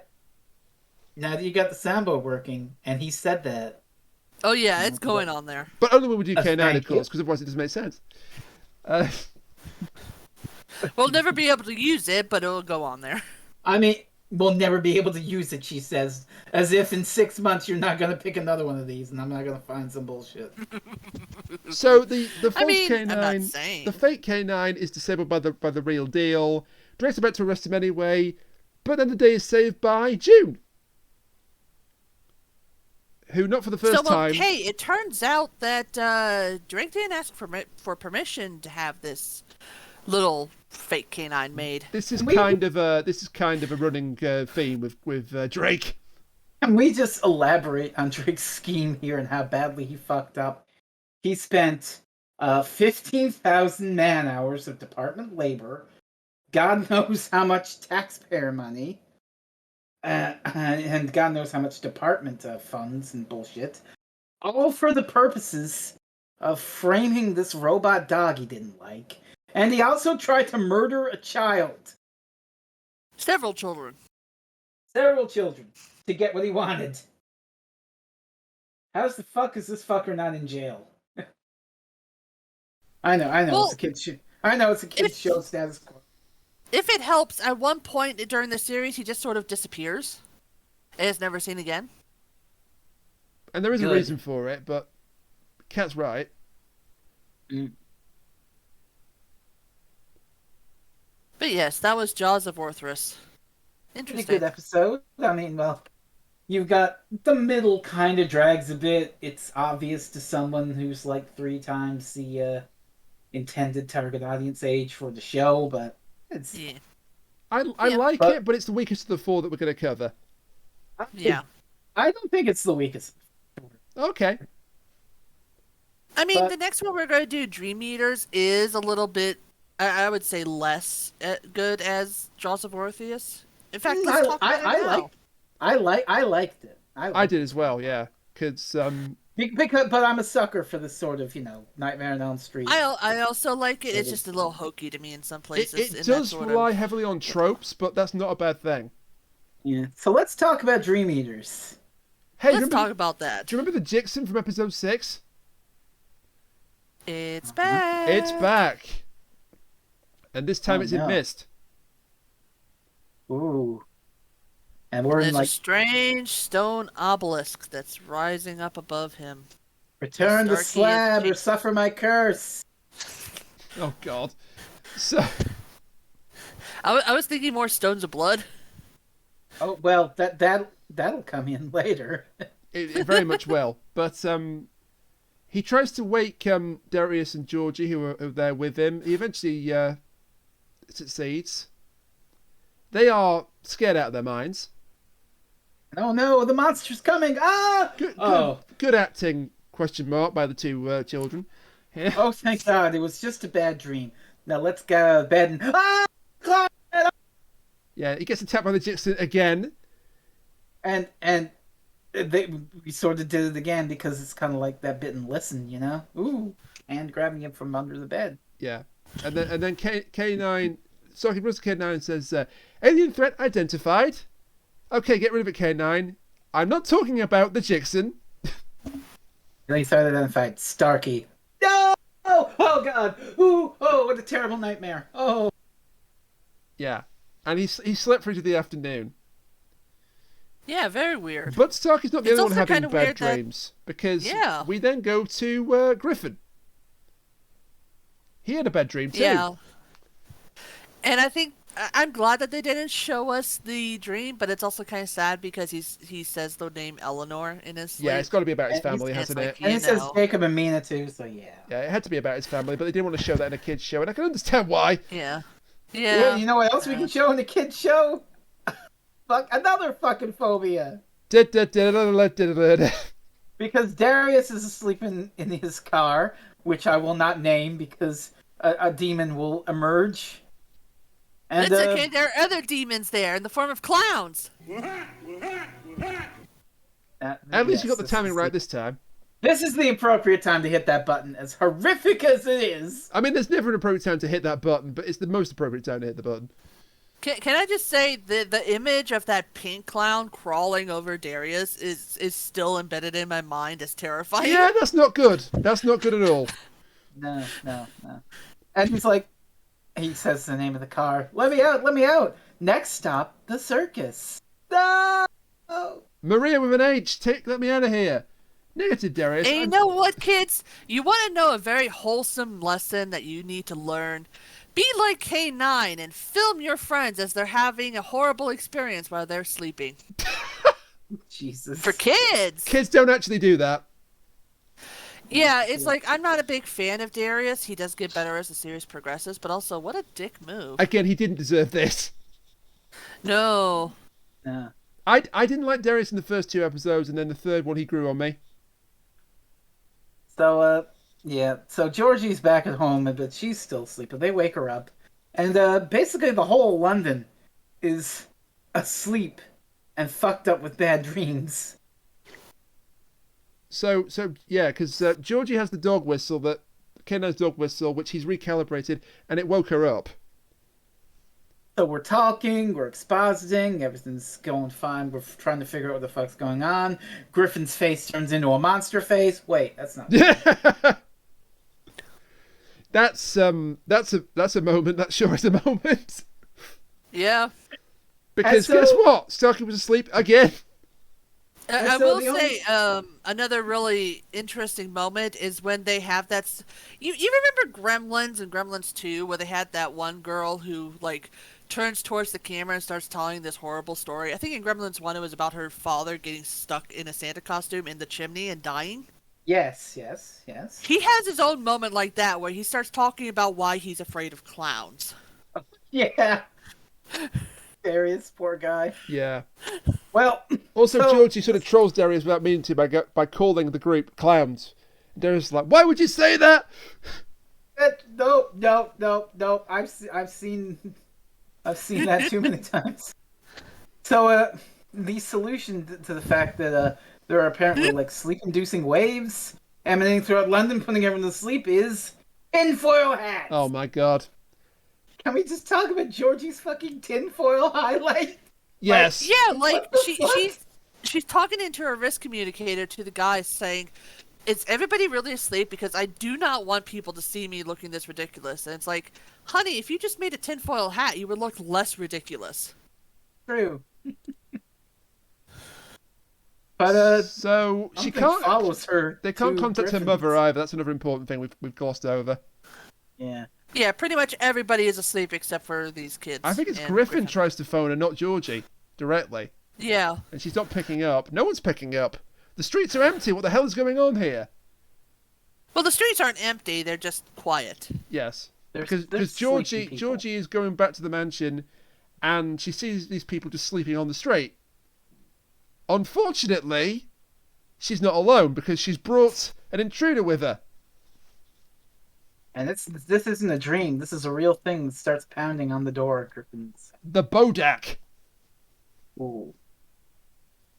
that you got the soundboard working, and he said that. Oh yeah, it's going on there. But only when we do K9, of course, because otherwise it doesn't make sense. We'll never be able to use it, but it'll go on there. I mean, we'll never be able to use it, she says. As if in 6 months you're not going to pick another one of these, and I'm not going to find some bullshit. So the false K9, I'm not saying. the fake K9 is disabled by the real deal. Drake's about to arrest him anyway, but then the day is saved by June. Who, not for the first time... Hey, it turns out that Drake didn't ask for permission to have this little fake K9 made. This is kind of a running theme with Drake. Can we just elaborate on Drake's scheme here and how badly he fucked up? He spent 15,000 man-hours of department labor, God knows how much taxpayer money, and God knows how much department funds and bullshit, all for the purposes of framing this robot dog he didn't like. And he also tried to murder a child. Several children. Several children. To get what he wanted. How the fuck is this fucker not in jail? I know, well, it's a kid's show. I know it's a kid's show status quo. If it helps, at one point during the series, he just sort of disappears. And is never seen again. And there is a reason for it, but Cat's right. Mm. But yes, that was Jaws of Orthrus. Interesting. Pretty good episode. I mean, well, you've got the middle kind of drags a bit. It's obvious to someone who's like 3 times the intended target audience age for the show, but it's... Yeah. I like it, but it's the weakest of the 4 that we're going to cover. Yeah. I don't think it's the weakest. Okay. I mean, the next one we're going to do, Dream Eaters, is a little bit, I would say, less good as Jaws of Orthrus. In fact, let's talk about it now. I liked it. I did as well, yeah. Because but I'm a sucker for this sort of, Nightmare on Elm Street. I also like it. It's just a little hokey to me in some places. It does rely heavily on tropes, but that's not a bad thing. Yeah. So let's talk about Dream Eaters. Hey, let's talk about that. Do you remember the Jixen from episode 6? It's back. It's back. And this time it's in mist. Ooh. And we're There's in like a strange stone obelisk that's rising up above him. Return the slab or suffer my curse. Oh God. So I was thinking more Stones of Blood. Oh well, that'll come in later. It very much will. But he tries to wake Darius and Georgie, who are there with him. He eventually succeeds. They are scared out of their minds. Oh no, the monster's coming! Ah! Good acting, question mark, by the two children. Yeah. Oh, thank God, it was just a bad dream. Now let's get out of bed and... Ah! Yeah, he gets attacked by the Jixin again. And we sort of did it again because it's kind of like that bit in Listen, you know? Ooh, and grabbing him from under the bed. Yeah. And then K9... Sorry, K9 says, alien threat identified. Okay, get rid of it, K9. I'm not talking about the Jixin. Then he started identified Starkey. No! Oh, God! Ooh! Oh, what a terrible nightmare. Oh. Yeah. And he slept through to the afternoon. Yeah, very weird. But Starkey's not the only one having bad that... dreams. Because yeah. we then go to Gryffen. He had a bad dream too. Yeah. And I think I'm glad that they didn't show us the dream, but it's also kind of sad because he says the name Eleanor in his sleep. Yeah, it's got to be about his family, hasn't it? And he says Jacob and Mina too, so yeah. Yeah, it had to be about his family, but they didn't want to show that in a kids' show, and I can understand why. Yeah. Yeah. Well, you know what else we can show in a kids' show? Another fucking phobia. Because Darius is asleep in his car, which I will not name because a demon will emerge. And, it's okay, there are other demons there in the form of clowns. At least you got the timing right this time. This is the appropriate time to hit that button, as horrific as it is. I mean, there's never an appropriate time to hit that button, but it's the most appropriate time to hit the button. Can I just say the image of that pink clown crawling over Darius is still embedded in my mind as terrifying. Yeah, that's not good. That's not good at all. No. And he's like, he says the name of the car. Let me out. Next stop, the circus. No! Maria with an H. Let me out of here. Negative, Darius. And you know what, kids? You want to know a very wholesome lesson that you need to learn? Be like K9 and film your friends as they're having a horrible experience while they're sleeping. Jesus. For kids. Kids don't actually do that. Yeah, it's like, I'm not a big fan of Darius. He does get better as the series progresses, but also, what a dick move. Again, he didn't deserve this. No. I didn't like Darius in the first 2 episodes, and then the third one, he grew on me. So, yeah. So Georgie's back at home, but she's still asleep. But they wake her up. And basically the whole London is asleep and fucked up with bad dreams. So yeah, because Georgie has the dog whistle, Kenna's dog whistle, which he's recalibrated, and it woke her up. So we're talking, we're expositing, everything's going fine. We're trying to figure out what the fuck's going on. Griffin's face turns into a monster face. Wait, that's not. That's a moment. That sure is a moment. Yeah. Because guess what? Starkey was asleep again. I will say another really interesting moment is when they have that. You remember Gremlins and Gremlins 2, where they had that one girl who turns towards the camera and starts telling this horrible story. I think in Gremlins 1 it was about her father getting stuck in a Santa costume in the chimney and dying. Yes. He has his own moment like that where he starts talking about why he's afraid of clowns. Yeah. Darius, poor guy. Yeah. Well, also Georgie sort of trolls Darius without meaning to by calling the group clowns. Darius is like, why would you say that? No. I've seen that too many times. So the solution to the fact that there are apparently sleep-inducing waves emanating throughout London, putting everyone to sleep, is tinfoil hats. Oh my god. Can we just talk about Georgie's fucking tinfoil highlight? Yes. She's talking into her wrist communicator to the guys saying, is everybody really asleep? Because I do not want people to see me looking this ridiculous. And it's like, honey, if you just made a tinfoil hat, you would look less ridiculous. True. But so she can't follows her. They can't contact her mother either. That's another important thing we've glossed over. Yeah. Yeah, pretty much everybody is asleep except for these kids. I think it's and Gryffen tries to phone her, not Georgie, directly. Yeah. And she's not picking up. No one's picking up. The streets are empty. What the hell is going on here? Well, the streets aren't empty. They're just quiet. Yes. There's Because sleepy people. Georgie is going back to the mansion and she sees these people just sleeping on the street. Unfortunately, she's not alone because she's brought an intruder with her. And this isn't a dream. This is a real thing that starts pounding on the door at Gryffen's. The Bodak. Ooh.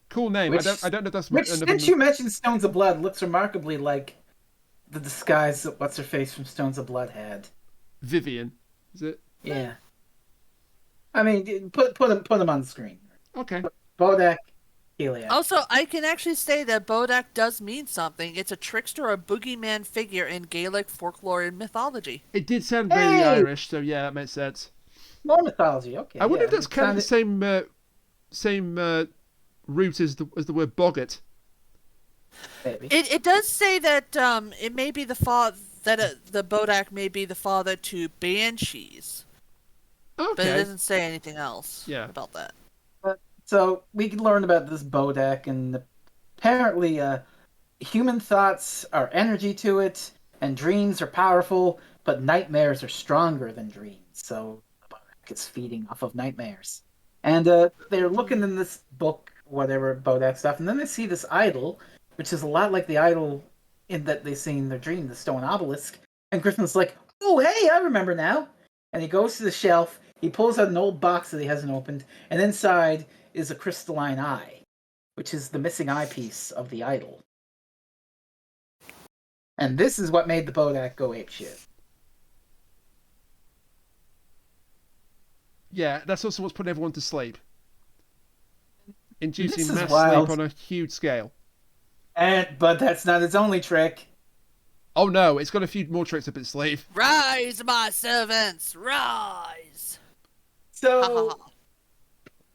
Cool name. Which, I don't know if that's... Which, since you mentioned Stones of Blood, looks remarkably like the disguise that What's-Her-Face from Stones of Blood had. Vivian, is it? Yeah. I mean, put him on the screen. Okay. Bodak, Heliac. Also, I can actually say that Bodak does mean something. It's a trickster or boogeyman figure in Gaelic folklore and mythology. It did sound really Irish, so yeah, that makes sense. More mythology, okay. I wonder if that's kind of the same root as the word boggart. Maybe. It does say that it may be the the Bodak may be the father to banshees. Okay. But it doesn't say anything else about that. So we can learn about this Bodak, and apparently human thoughts are energy to it, and dreams are powerful, but nightmares are stronger than dreams. So Bodak is feeding off of nightmares. And they're looking in this book, whatever, Bodak stuff, and then they see this idol, which is a lot like the idol in that they see in their dream, the stone obelisk. And Gryffen's like, oh, hey, I remember now. And he goes to the shelf, he pulls out an old box that he hasn't opened, and inside is a crystalline eye, which is the missing eyepiece of the idol. And this is what made the Bodak go apeshit. Yeah, that's also what's putting everyone to sleep. Inducing mass wild. sleep on a huge scale. But that's not its only trick. Oh no, it's got a few more tricks up its sleeve. Rise, my servants, rise! So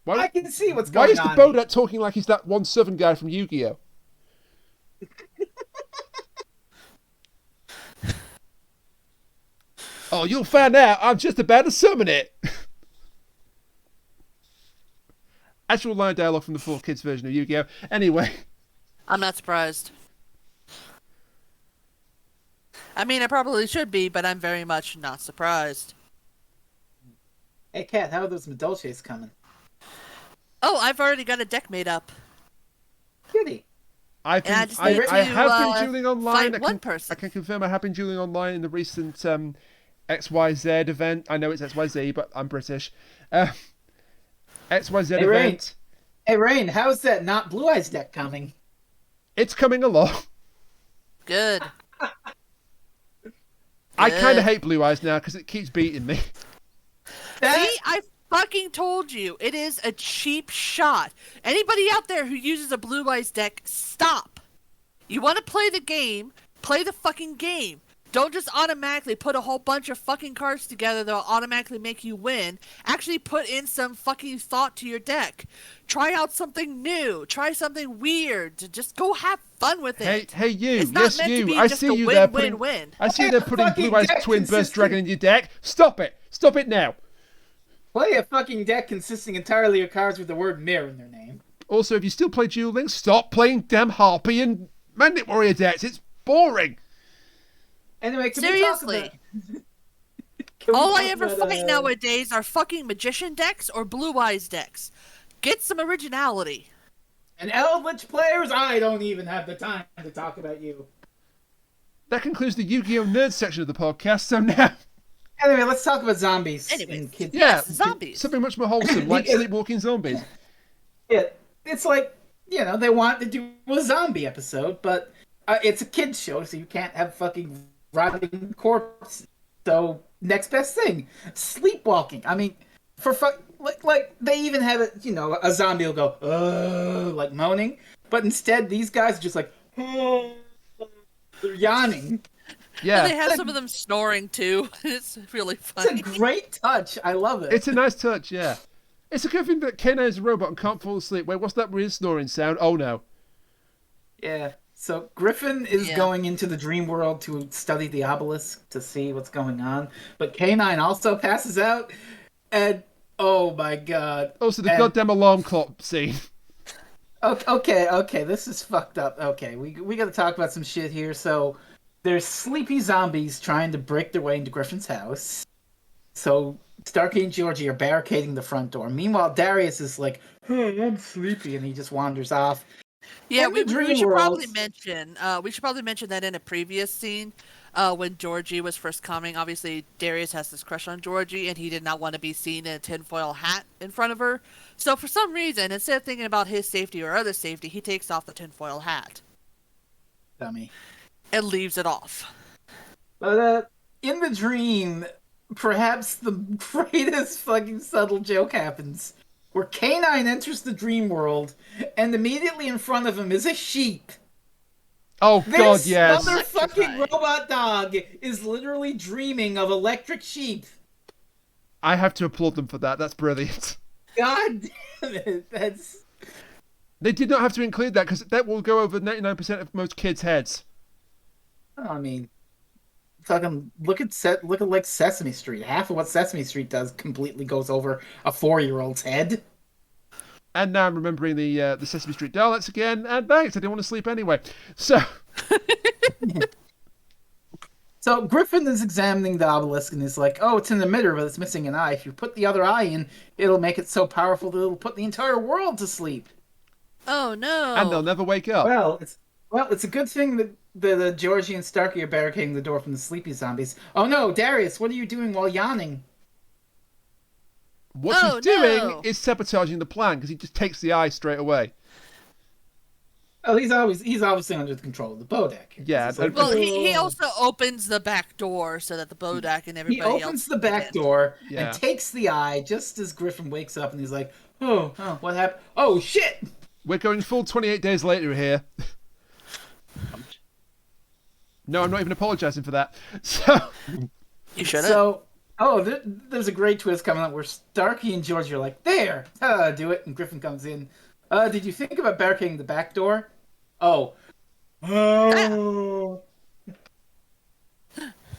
Why, I can see what's why going is the on. Bodak talking like he's that one Southern guy from Yu-Gi-Oh? Oh, you'll find out. I'm just about to summon it. Actual line dialogue from the 4Kids version of Yu-Gi-Oh. Anyway. I'm not surprised. I mean, I probably should be, but I'm very much not surprised. Hey, Kat, how are those Medolces coming? Oh, I've already got a deck made up. Goody. I And I just have need to, been dueling online. fight one person. I can confirm I have been dueling online in the recent XYZ event. I know it's XYZ, but I'm British. XYZ Hey, event. Hey, Rain, how's that not Blue Eyes deck coming? It's coming along. Good. I kind of hate Blue Eyes now because it keeps beating me. See, I fucking told you. It is a cheap shot. Anybody out there who uses a Blue Eyes deck, stop. You want to play the game, play the fucking game. Don't just automatically put a whole bunch of fucking cards together that'll automatically make you win. Actually put in some fucking thought to your deck. Try out something new. Try something weird. Just go have fun with it. Hey, you. It's not Yes, meant to you. be I just see a you win, there win, putting. win. I see you there putting Fucking Blue Eyes deck Twin Burst consistent. Dragon in your deck. Stop it. Stop it now. Play a fucking deck consisting entirely of cards with the word mirror in their name. Also, if you still play Duel Links, stop playing damn Harpy and Mandate Warrior decks. It's boring. Anyway, can Seriously. we All I talk ever about, fight nowadays are fucking Magician decks or Blue Eyes decks. Get some originality. And Eldritch players, I don't even have the time to talk about you. That concludes the Yu-Gi-Oh! Nerd section of the podcast, so now... Anyway, let's talk about zombies. Anyways. And kids. Yeah, Zombies. something much more wholesome, like sleepwalking zombies. It's like, they want to do a zombie episode, but it's a kid's show, so you can't have fucking rotting corpse. So, next best thing, sleepwalking. I mean, like they even have it, a zombie will go, like moaning, but instead these guys are just like, they're yawning. Yeah. And they have some of them snoring too. It's really funny. It's a great touch. I love it. It's a nice touch, yeah. It's a good thing that K9 is a robot and can't fall asleep. Wait, what's that weird snoring sound? Oh no. Yeah. So Gryffen is going into the dream world to study the obelisk to see what's going on, but K9 also passes out, and oh my god! Also, the goddamn alarm clock scene. Okay, this is fucked up. Okay, we got to talk about some shit here. So there's sleepy zombies trying to break their way into Gryffen's house. So Starkey and Georgie are barricading the front door. Meanwhile, Darius is like, "Oh, I'm sleepy," and he just wanders off. Yeah, we should probably mention. We should probably mention that in a previous scene, when Georgie was first coming. Obviously, Darius has this crush on Georgie, and he did not want to be seen in a tinfoil hat in front of her. So, for some reason, instead of thinking about his safety or other safety, he takes off the tinfoil hat. Dummy. And leaves it off. But in the dream, perhaps the greatest fucking subtle joke happens. Where K9 enters the dream world, and immediately in front of him is a sheep. Oh god, yes. This motherfucking robot dog is literally dreaming of electric sheep. I have to applaud them for that. That's brilliant. God damn it, They did not have to include that, because that will go over 99% of most kids' heads. I mean, look at like Sesame Street. Half of what Sesame Street does completely goes over a 4-year-old's head. And now I'm remembering the Sesame Street Daleks again. And thanks, I didn't want to sleep anyway. So Gryffen is examining the obelisk and is like, "Oh, it's in the middle, but it's missing an eye. If you put the other eye in, it'll make it so powerful that it'll put the entire world to sleep." Oh no! And they'll never wake up. Well, it's a good thing that the Georgie and Starkey are barricading the door from the sleepy zombies. Oh no, Darius, what are you doing while yawning? What he's doing is sabotaging the plan, because he just takes the eye straight away. Oh, he's obviously under the control of the Bodak. Yeah. Like, well, he also opens the back door so that the Bodak and everybody else... He opens the back door and takes the eye just as Gryffen wakes up, and he's like, oh, what happened? Oh, shit! We're going full 28 days later here. No, I'm not even apologizing for that. So... You shouldn't. There's a great twist coming up where Starkey and George are like, there! Do it, and Gryffen comes in. Did you think about barricading the back door? Oh.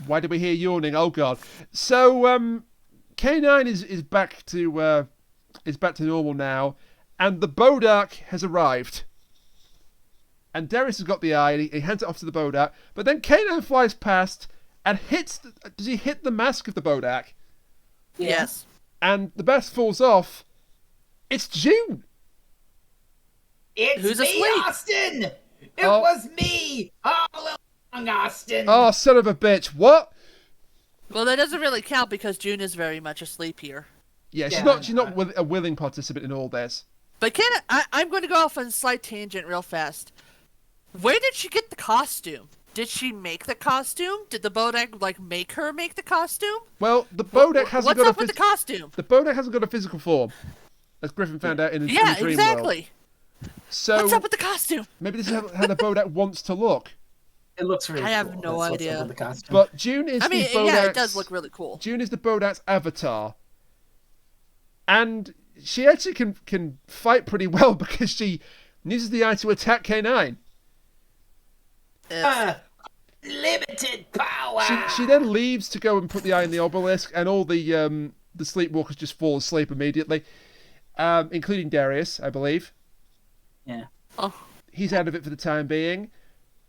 Why did we hear yawning? Oh god. So K9 is back to normal now, and the Bodak has arrived. And Darius has got the eye, and he hands it off to the Bodak. But then K9 flies past and does he hit the mask of the Bodak? Yes. And the mask falls off. It's June. Who's me, asleep? Austin! It was me! All along, Austin! Oh, son of a bitch. What? Well, that doesn't really count because June is very much asleep here. Yeah, she's not a willing participant in all this. But I'm going to go off on a slight tangent real fast. Where did she get the costume? Did she make the costume? Did the Bodak make her make the costume? Well, the Bodak hasn't got with the costume? The Bodak hasn't got a physical form, as Gryffen found out in the dream world. Exactly. So what's up with the costume? Maybe this is how the Bodak wants to look. It looks really cool. I have no idea. But June is the Bodak's... yeah, it does look really cool. June is the Bodak's avatar. And she actually can fight pretty well because she uses the eye to attack K9. Limited power! She then leaves to go and put the eye in the obelisk, and all the sleepwalkers just fall asleep immediately, including Darius, I believe. Yeah. Oh. He's out of it for the time being.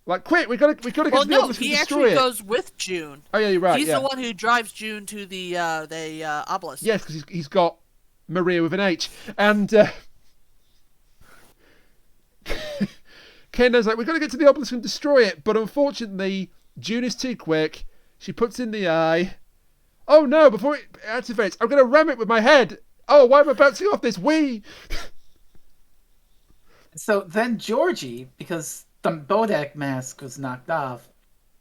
Like, quick, we gotta get to the obelisk and destroy it. He actually goes with June. Oh yeah, you're right. He's the one who drives June to the obelisk. Yes, because he's got Maria with an H, and K9's like, we've got to get to the obelisk and destroy it, but unfortunately, June is too quick. She puts in the eye. Oh no, before it activates, I'm going to ram it with my head. Oh, why am I bouncing off this? So then Georgie, because the Bodak mask was knocked off,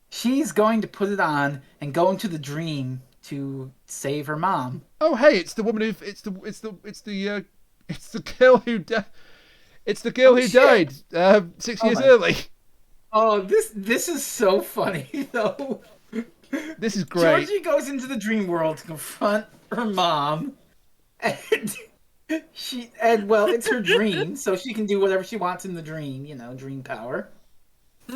she's going to put it on and go into the dream to save her mom. Oh hey, it's the woman who it's the girl who died 6 years early. Oh, this is so funny though. This is great. Georgie goes into the dream world to confront her mom, and it's her dream, so she can do whatever she wants in the dream. Dream power.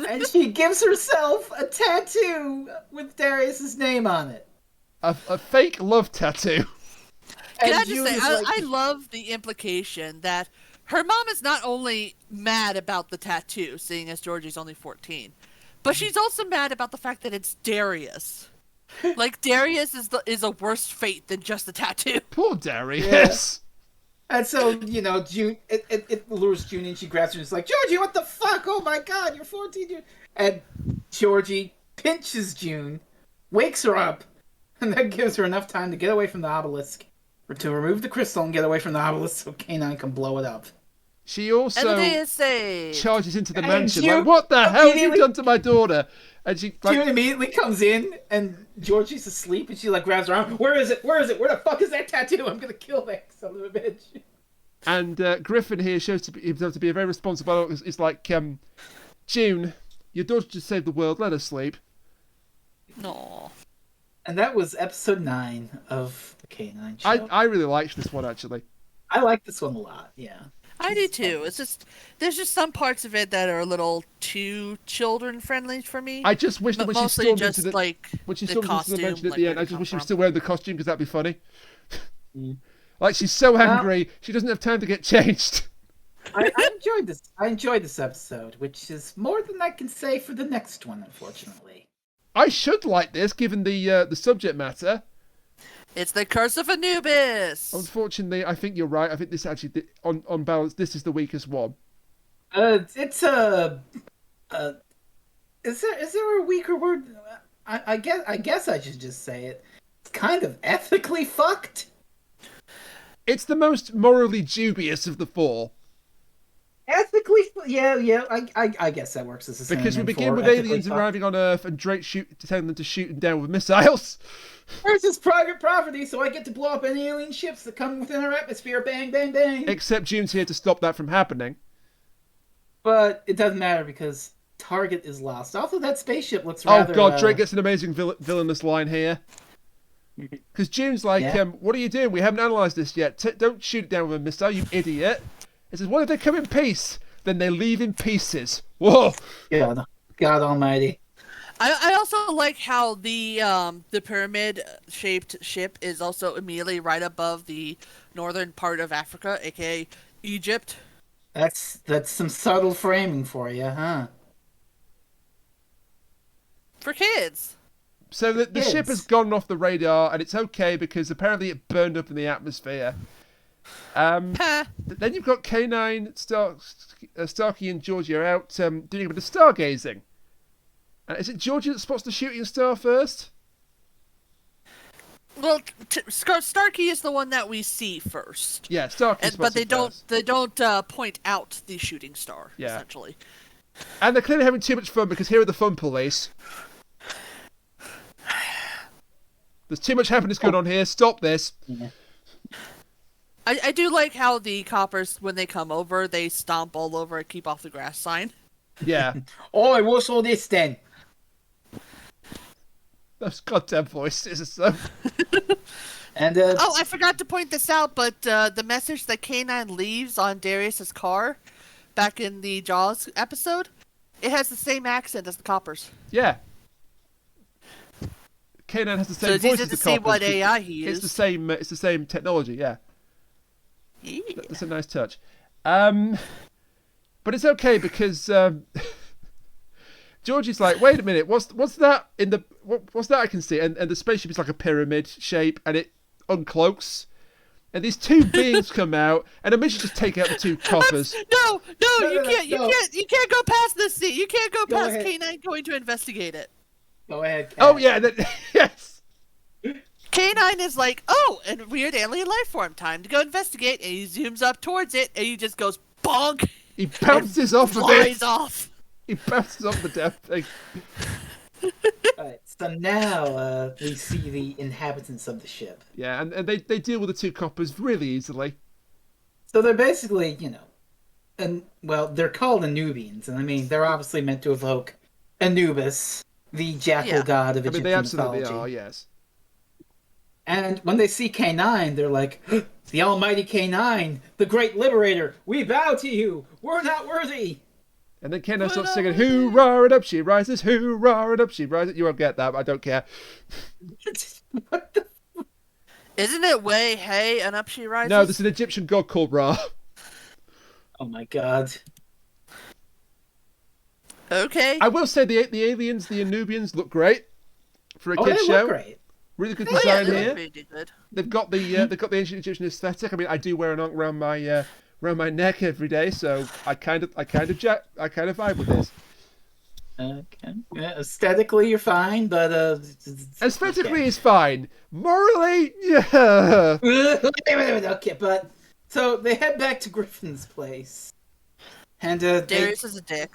And she gives herself a tattoo with Darius's name on it. A fake love tattoo. Can And I just June say, is I love the implication that her mom is not only mad about the tattoo, seeing as Georgie's only 14, but she's also mad about the fact that it's Darius. Like, Darius is a worse fate than just a tattoo. Poor Darius. And so, June, it lures June in, she grabs her and is like, Georgie, what the fuck? Oh my god, you're 14. And Georgie pinches June, wakes her up, and that gives her enough time to get away from the obelisk, or to remove the crystal and get away from the obelisk so K9 can blow it up. She also And the day is saved. charges into the And mansion June like, what the hell have you immediately- done to my daughter? And she like, June immediately comes in, and Georgie's asleep, and she grabs her arm. Where is it? Where the fuck is that tattoo? I'm gonna kill that son of a bitch. and Gryffen here shows himself to be a very responsible adult. It's like, June, your daughter just saved the world, let her sleep. No. And that was episode 9 of the K9 show. I really liked this one, actually. I like this one a lot, yeah. I do too. It's just there's just some parts of it that are a little too children friendly for me. I just wish that but when she mostly stormed just into the like when she the stormed into the costume, mansion at like, the where end, they I just come wish she was from. still wearing the costume because that'd be funny. Mm. Like, she's so angry, she doesn't have time to get changed. I enjoyed this. I enjoyed this episode, which is more than I can say for the next one, unfortunately. I should like this, given the subject matter. It's the Curse of Anubis. Unfortunately, I think you're right. I think this actually, on balance, this is the weakest one. It's a. Is there a weaker word? I guess I should just say it. It's kind of ethically fucked. It's the most morally dubious of the four. Ethically, yeah. I guess that works as a synonym Because we begin for with ethically aliens fucked. arriving on Earth and Drake telling them to shoot them down with missiles. This is private property, so I get to blow up any alien ships that come within our atmosphere. Bang, bang, bang. Except June's here to stop that from happening. But it doesn't matter because target is lost. Also, that spaceship looks rather... Oh god, Drake gets an amazing villainous line here. Because June's like, Yeah. what are you doing? We haven't analysed this yet. Don't shoot it down with a missile, you idiot. It says, what if they come in peace? Then they leave in pieces. Whoa! God almighty. I also like how the pyramid-shaped ship is also immediately right above the northern part of Africa, aka Egypt. That's some subtle framing for you, huh? For kids. So the ship has gone off the radar, and it's okay because apparently it burned up in the atmosphere. Then you've got K9, Starkey and Georgie are out doing a bit of stargazing. Is it Georgie that spots the shooting star first? Well, Starkey is the one that we see first. Yeah, Starkey spots But they it don't first. they don't point out the shooting star, Yeah. essentially. And they're clearly having too much fun because here are the fun police. There's too much happiness going on here. Stop this. Yeah. I do like how the coppers, when they come over, they stomp all over a keep off the grass sign. Yeah. Oh, what's all this then? Those goddamn voices are so... And Oh, I forgot to point this out, but the message that K9 leaves on Darius's car back in the Jaws episode, it has the same accent as the coppers. Yeah. K9 has the So same it's voice easy as to the see coppers, what but AI he It's is. the same technology, yeah. Yeah. That's a nice touch. But it's okay because Georgie's like, wait a minute, what's that in the what's that I can see? And the spaceship is like a pyramid shape, and it uncloaks, and these two beings come out, and immediately just take out the two coppers. No, No, you no, can't, no. you can't go past this scene. You can't go past ahead. K9 going to investigate it. go ahead, Kat. Oh yeah, yes. K9 is like, oh, a weird alien life form. Time to go investigate. And he zooms up towards it, and he just goes bonk. He bounces off of Flies it. off. He bounces off the damn thing. Alright, so now we see the inhabitants of the ship. Yeah, and they deal with the two coppers really easily. So they're basically, they're called Anubians, and I mean, they're obviously meant to evoke Anubis, the jackal Yeah. god of I Egyptian mean, they absolutely mythology. are, yes. And when they see K9, they're like, the almighty K9, the great liberator, we bow to you, we're not worthy. And then K9 starts singing, "Hoorah, and up she rises, hoorah, and up she rises." You won't get that, but I don't care. What the? Isn't it way, hey, and up she rises? No, there's an Egyptian god called Ra. Oh my god. Okay. I will say the aliens, the Anubians, look great for a kids they show. look great. Really good Oh, yeah, design they look here. pretty good. They've got the ancient Egyptian aesthetic. I mean, I do wear an ankh around my neck every day, so I kind of vibe with this. Okay. Yeah, aesthetically, you're fine, but Aesthetically is fine. Morally, yeah. Okay, but so they head back to Griffin's place, and Darius is a dick.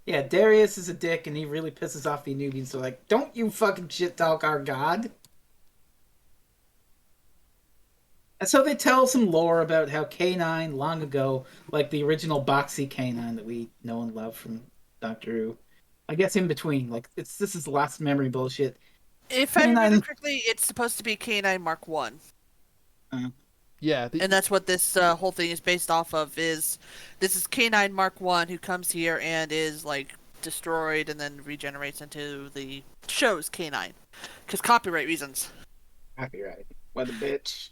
Yeah, Darius is a dick, and he really pisses off the Anubians. So like, don't you fucking shit talk our god. And so they tell some lore about how K9 long ago, like the original boxy K9 that we know and love from Doctor Who, I guess in between, like this is last memory bullshit. If I remember correctly, it's supposed to be K9 Mark 1. Yeah. And that's what this whole thing is based off of. This is K9 Mark 1 who comes here and is like destroyed and then regenerates into the show's K9. Because copyright reasons. Copyright. What a bitch.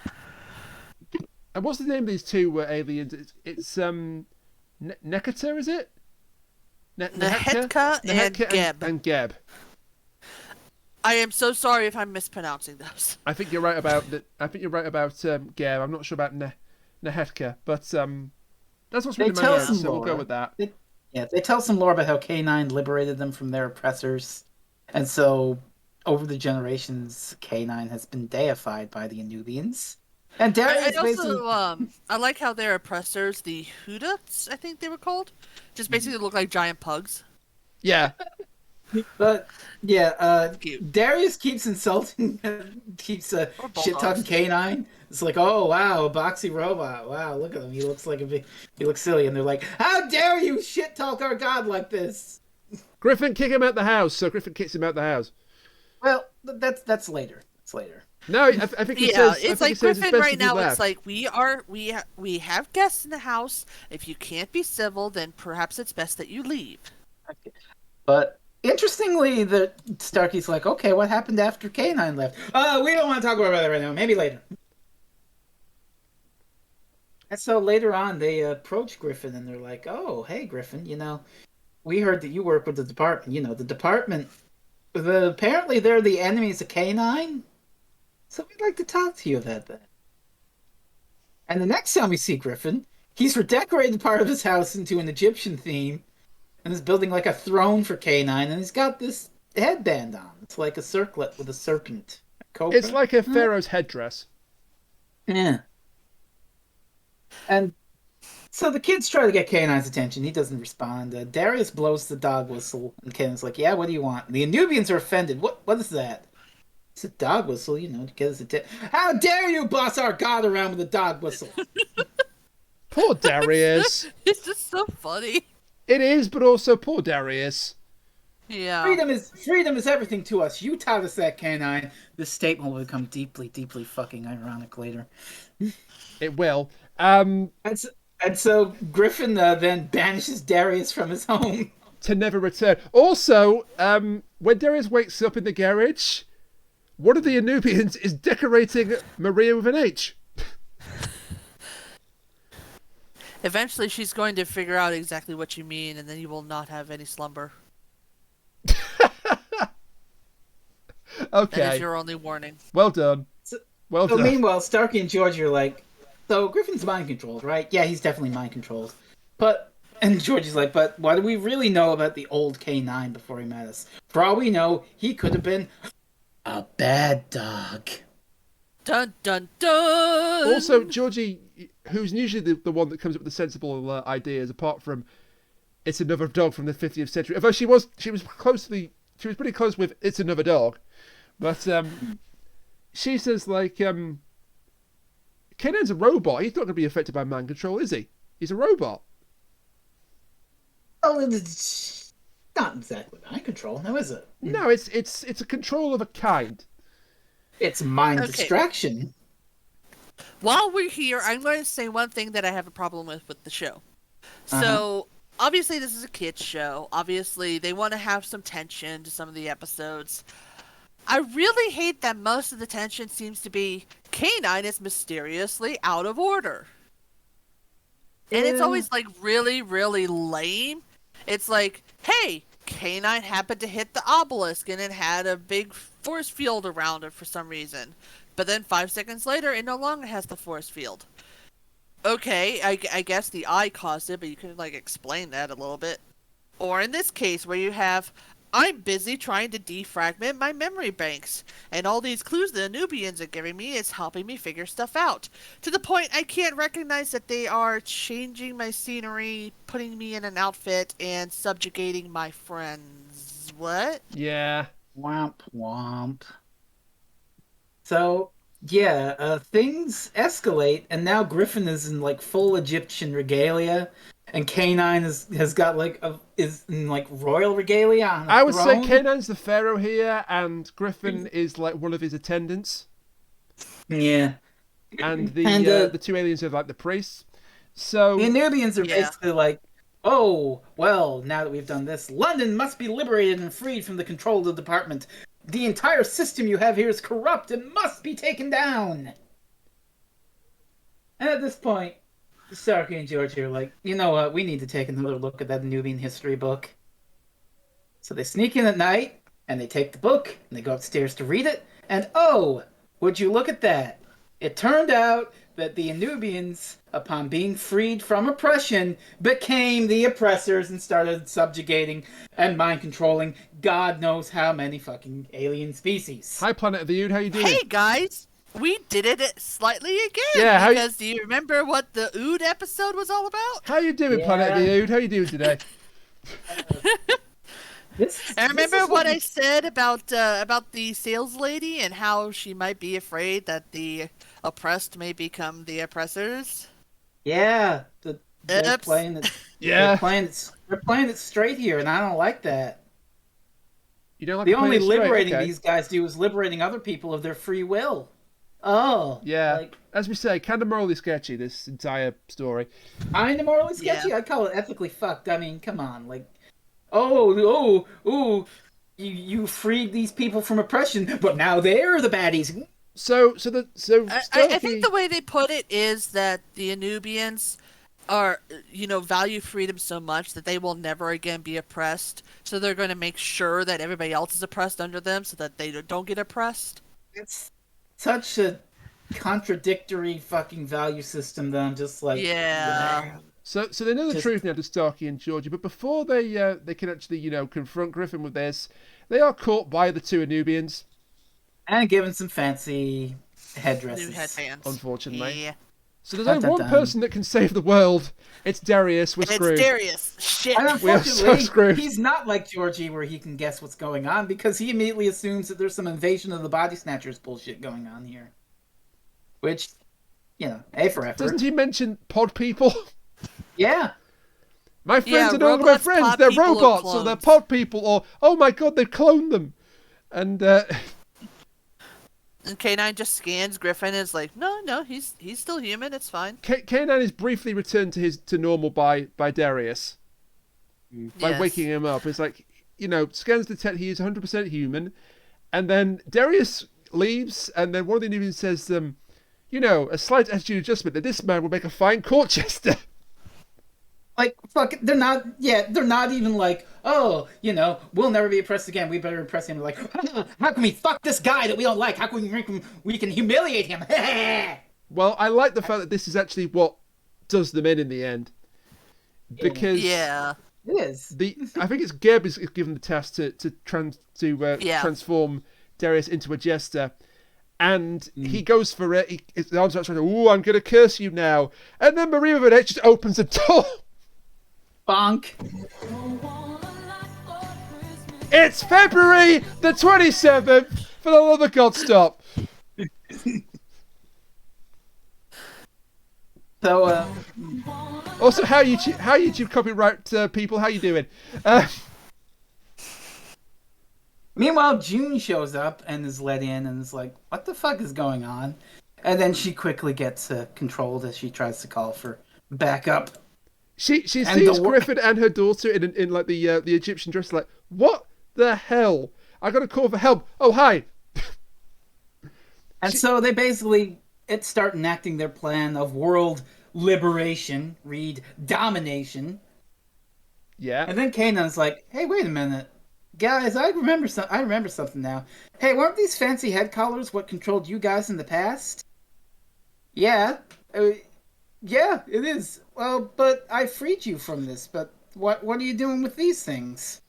And what's the name of these two aliens? It's Nekata, is it? Nehetka and Geb. And Geb. I am so sorry if I'm mispronouncing those. I think you're right about Geb. I'm not sure about Nehetka, but that's what's written in my notes, so we'll go with that. They tell some lore about how K9 liberated them from their oppressors, and so over the generations, K9 has been deified by the Anubians. And Darius I like how their oppressors, the Hudots, I think they were called, just basically look like giant pugs. Yeah. But Darius keeps insulting, keeps shit talking K9. It's like, oh wow, a boxy robot. Wow, look at him. He looks silly. And they're like, how dare you shit talk our god like this? Gryffen, kick him out the house. So Gryffen kicks him out the house. Well, that's later. It's later. No, I think he says. It's like Gryffen right now. It's like we have guests in the house. If you can't be civil, then perhaps it's best that you leave. Okay. But interestingly, the Starkey's like, okay, what happened after K9 left? We don't want to talk about that right now. Maybe later. And so later on, they approach Gryffen and they're like, oh, hey, Gryffen, we heard that you work with the department. The department, apparently they're the enemies of K9. So we'd like to talk to you about that. And the next time we see Gryffen, he's redecorated part of his house into an Egyptian theme and is building like a throne for K9, and he's got this headband on. It's like a circlet with a serpent. It's like a pharaoh's headdress. Yeah. And so the kids try to get K9's attention. He doesn't respond. Darius blows the dog whistle, and K9's like, yeah, what do you want? The Anubians are offended. What is that? It's a dog whistle, to get his attention. How dare you boss our god around with a dog whistle? Poor Darius. It's just so funny. It is, but also poor Darius. Yeah. Freedom is everything to us. You taught us that, K9. This statement will become deeply, deeply fucking ironic later. It will. And so Gryffen then banishes Darius from his home. To never return. Also, when Darius wakes up in the garage, one of the Anubians is decorating Maria with an H. Eventually, she's going to figure out exactly what you mean, and then you will not have any slumber. Okay. That is your only warning. Well done. Well done. Meanwhile, Starkey and George are like, so Griffin's mind controlled, right? Yeah, he's definitely mind controlled. And George is like, but what do we really know about the old K9 before he met us? For all we know, he could have been a bad dog. Dun dun dun. Also, Georgie, who's usually the one that comes up with the sensible ideas, apart from It's Another Dog from the 50th century. Although she was pretty close with It's Another Dog, but she says like K9's a robot. He's not going to be affected by mind control, is he? He's a robot. Oh, it's not exactly mind control, now is it? No, it's a control of a kind. It's mind distraction. While we're here, I'm going to say one thing that I have a problem with the show. So, obviously this is a kids show. Obviously they want to have some tension to some of the episodes. I really hate that most of the tension seems to be K9 is mysteriously out of order. And it's always like really, really lame. It's like, hey, K9 happened to hit the obelisk and it had a big force field around it for some reason. But then 5 seconds later, it no longer has the force field. Okay, I guess the eye caused it, but you could like explain that a little bit. Or in this case, where you have, I'm busy trying to defragment my memory banks, and all these clues the Anubians are giving me is helping me figure stuff out. To the point I can't recognize that they are changing my scenery, putting me in an outfit, and subjugating my friends. What? Yeah. Womp womp. So, yeah, things escalate, and now Gryffen is in like full Egyptian regalia, and K9 has got is in like royal regalia on a I would say throne. K9's the pharaoh here, and Gryffen is like one of his attendants, Yeah, and And, the two aliens are like the priests. So the Anubians are Yeah. basically like, oh, well, now that we've done this, London must be liberated and freed from the control of the department. The entire system you have here is corrupt and must be taken down. And at this point, Starkey and George are like, you know what, we need to take another look at that Nubian history book. So they sneak in at night, and they take the book, and they go upstairs to read it, and oh, would you look at that? It turned out that the Anubians, upon being freed from oppression, became the oppressors and started subjugating and mind controlling God knows how many fucking alien species. hi, Planet of the Ood, how you doing? Hey guys, we did it slightly again. Yeah, because do you remember what the Ood episode was all about? How you doing, Planet of the Ood? How you doing today? I remember what I said about the sales lady and how she might be afraid that the oppressed may become the oppressors. Yeah, they're Oops. playing it. Yeah. They're playing it straight here, and I don't like that. You don't like The to play only it straight, liberating okay. these guys do is liberating other people of their free will. Oh, Yeah, like as we say, kind of morally sketchy, this entire story. kind of morally sketchy. Yeah. I'd call it ethically fucked. I mean, come on, like, oh, you freed these people from oppression, but now they're the baddies. So I Starkey- think the way they put it is that the Anubians are, value freedom so much that they will never again be oppressed. So they're going to make sure that everybody else is oppressed under them so that they don't get oppressed. It's such a contradictory fucking value system that I'm just like, Yeah. So they know the Just- truth now to Starkey and Georgie, but before they can actually confront Gryffen with this, they are caught by the two Anubians. and given some fancy New headdresses. headbands. Unfortunately. Yeah. So there's only Dun, one dun, dun. person that can save the world. It's Darius. We're It's screwed. Darius. Shit. And We are so unfortunately, screwed. he's not like Georgie where he can guess what's going on because he immediately assumes that there's some invasion of the body snatchers bullshit going on here. Which, A for effort. Doesn't he mention pod people? Yeah. My friends Yeah, are no longer my robots, friends. pod They're people, or robots, or they're clones. pod people, or oh my god, they've cloned them. And And K9 just scans Gryffen and is like, no, he's still human. It's fine. K9 is briefly returned to normal by Darius by Yes. waking him up. It's like scans detect he is 100% human, and then Darius leaves, and then one of the Nubians says, a slight attitude adjustment that this man will make a fine court jester. Like, fuck, they're not even like, oh, we'll never be oppressed again. We better impress him. Like, how can we fuck this guy that we don't like? How can we can humiliate him? Well, I like the fact that this is actually what does them in the end, because Yeah. It is. I think it's Geb is given the task to transform Darius into a jester, and he goes for it. His arms out, "Ooh, I'm gonna curse you now," and then Maria Vadet just opens the door. Bonk. It's February the 27th. For the love of God, stop. So, Also, how YouTube copyright people? How you doing? meanwhile, June shows up and is let in and is like, what the fuck is going on? And then she quickly gets controlled as she tries to call for backup. She sees the Gryffen and her daughter in like the Egyptian dress. Like, what the hell? I got a call for help. Oh, hi. And so they basically start enacting their plan of world liberation, read domination. Yeah. And then Kanan's like, "Hey, wait a minute, guys! I remember something now. Hey, weren't these fancy head collars what controlled you guys in the past?" Yeah, yeah, it is. Well, but I freed you from this. But what are you doing with these things?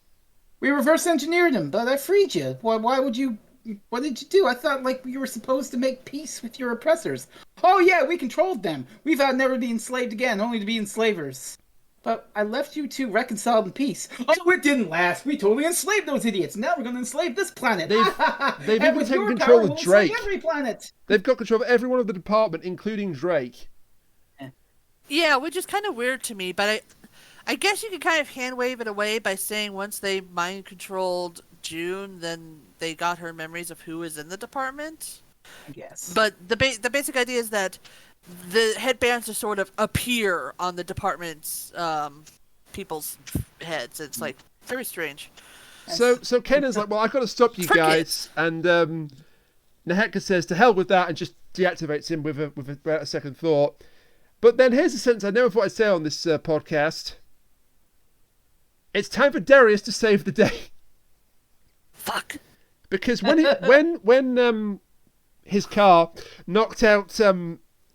We reverse engineered them, but I freed you. Why would you? What did you do? I thought like you were supposed to make peace with your oppressors. Oh yeah, we controlled them. We vowed never to be enslaved again, only to be enslavers. But I left you two reconciled in peace. Oh, it didn't last. We totally enslaved those idiots. Now we're going to enslave this planet. They've and even with taken your control power, of we'll Drake. enslave every planet. They've got control of every one of the department, including Drake. Yeah, which is kind of weird to me, but I guess you could kind of hand wave it away by saying once they mind controlled June, then they got her memories of who is in the department. Yes. But the basic idea is that the headbands just sort of appear on the department's people's heads. It's like very strange. So Kanan's like, well, I've got to stop you guys, and Neheka says to hell with that and just deactivates him with a second thought. But then here's the sentence I never thought I'd say on this podcast. It's time for Darius to save the day. Fuck. Because when his car knocked out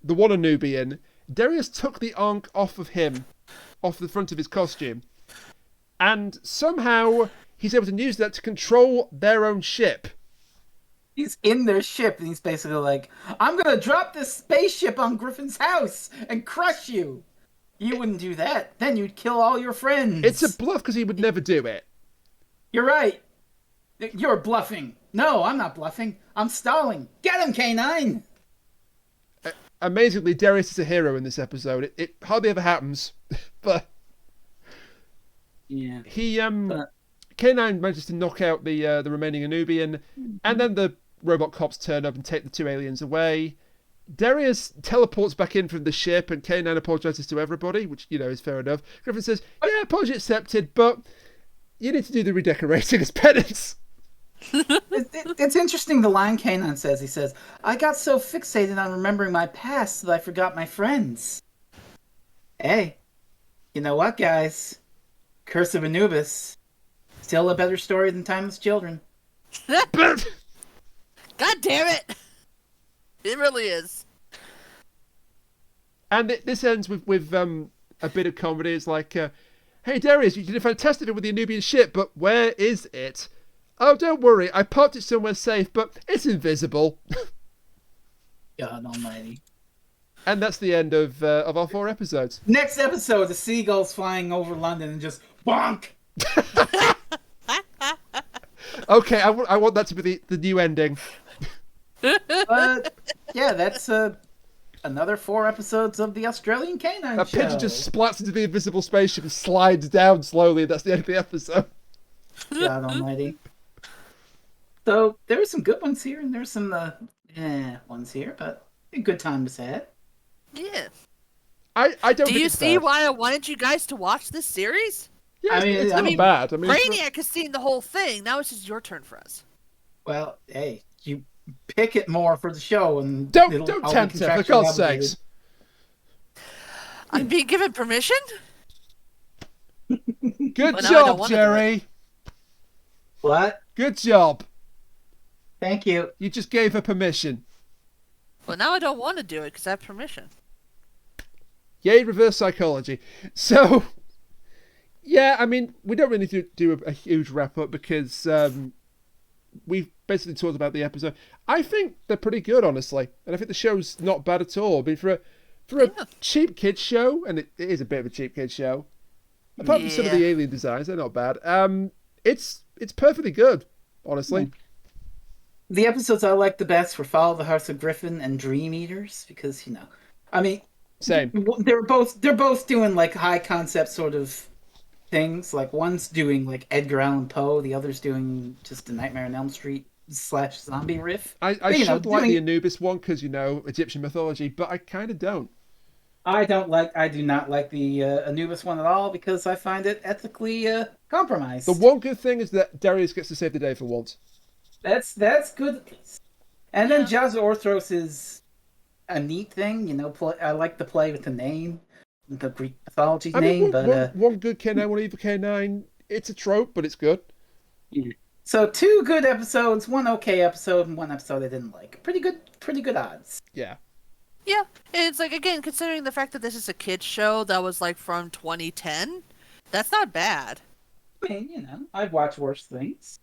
the one Anubian, Darius took the ankh off of him, off the front of his costume, and somehow he's able to use that to control their own ship. He's in their ship, and he's basically like, I'm going to drop this spaceship on Griffin's house and crush you. You wouldn't do that. Then you'd kill all your friends. It's a bluff because he would never do it. You're right. You're bluffing. No, I'm not bluffing. I'm stalling. Get him, K9! Amazingly, Darius is a hero in this episode. It hardly ever happens, but yeah, he K9 manages to knock out the remaining Anubian, and then the robot cops turn up and take the two aliens away. Darius teleports back in from the ship, and K9 apologizes to everybody, which is fair enough. Gryffen says, "Yeah, apology accepted, but you need to do the redecorating as penance." It's interesting the line K9 says. He says, I got so fixated on remembering my past that I forgot my friends. Hey, you know what, guys? Curse of Anubis. Still a better story than Timeless Children. But God damn it! It really is. And this ends with a bit of comedy. It's like, hey Darius, you did a fantastic thing with the Anubian ship, but where is it? Oh, don't worry, I parked it somewhere safe, but it's invisible. God almighty. And that's the end of our 4 episodes. Next episode, the seagulls flying over London and just bonk! Okay, I want that to be the new ending. But, yeah, that's another 4 episodes of the Australian Canine A Show. pigeon just splats into the invisible spaceship and slides down slowly. That's the end of the episode. God almighty. So, there were some good ones here, and there's some ones here, but a good time was had. Yeah. I don't Do think you it's see bad. why I wanted you guys to watch this series? Yeah, it's I not bad. I mean, Brainiac has seen the whole thing. Now it's just your turn, Frez. Well, hey, you pick it more for the show, and don't I'll be tempt her, for contractually God's obligated. sakes. I'm being given permission? Good Well, now I don't job, wanna do Jerry. What? Good job. Thank you. You just gave her permission. Well, now I don't want to do it because I have permission. Yay, reverse psychology. So, yeah, I mean, we don't really do a huge wrap-up because we've basically talked about the episode. I think they're pretty good, honestly. And I think the show's not bad at all. I mean, for a cheap kids show, and it is a bit of a cheap kids show, apart from some of the alien designs, they're not bad. It's perfectly good, honestly. The episodes I liked the best were Follow the House of Gryffen and Dream Eaters, because, I mean... Same. They're both doing, like, high concept sort of things. Like, one's doing, like, Edgar Allan Poe, the other's doing just a Nightmare on Elm Street / zombie riff. I should like the Anubis one because, Egyptian mythology, but I kind of don't. I do not like the Anubis one at all because I find it ethically compromised. The one good thing is that Darius gets to save the day for once. That's good. And then Jaws of Orthrus is a neat thing, you know. I like the play with the name, the Greek mythology name. One good K9, one evil K9. It's a trope, but it's good. So 2 good episodes, 1 okay episode, and 1 episode I didn't like. Pretty good odds. Yeah. Yeah, it's like, again, considering the fact that this is a kid's show that was like from 2010, that's not bad. I mean, you know, I've watched worse things.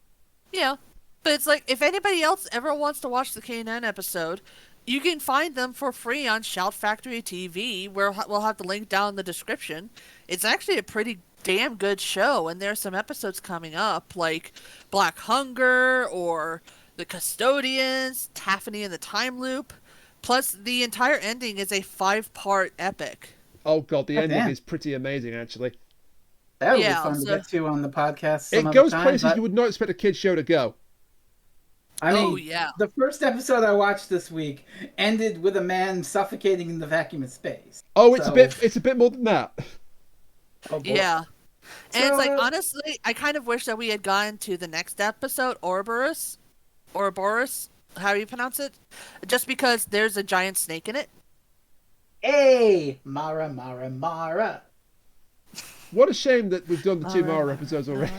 Yeah, but it's like, if anybody else ever wants to watch the K9 episode, you can find them for free on Shout Factory TV, where we'll have the link down in the description. It's actually a pretty damn good show, and there's some episodes coming up, like Black Hunger, or The Custodians, Taffany and the Time Loop. Plus, the entire ending is a 5-part epic. Oh god, the ending is pretty amazing, actually. That would be fun to get to on the podcast. It goes places you would not expect a kid's show to go. I mean, the first episode I watched this week ended with a man suffocating in the vacuum of space. Oh, it's a bit more than that. Oh, boy. Yeah. And it's like, honestly, I kind of wish that we had gone to the next episode, Ouroboros, how do you pronounce it? Just because there's a giant snake in it. Hey, Mara, Mara, Mara. What a shame that we've done the 2 Mara episodes already.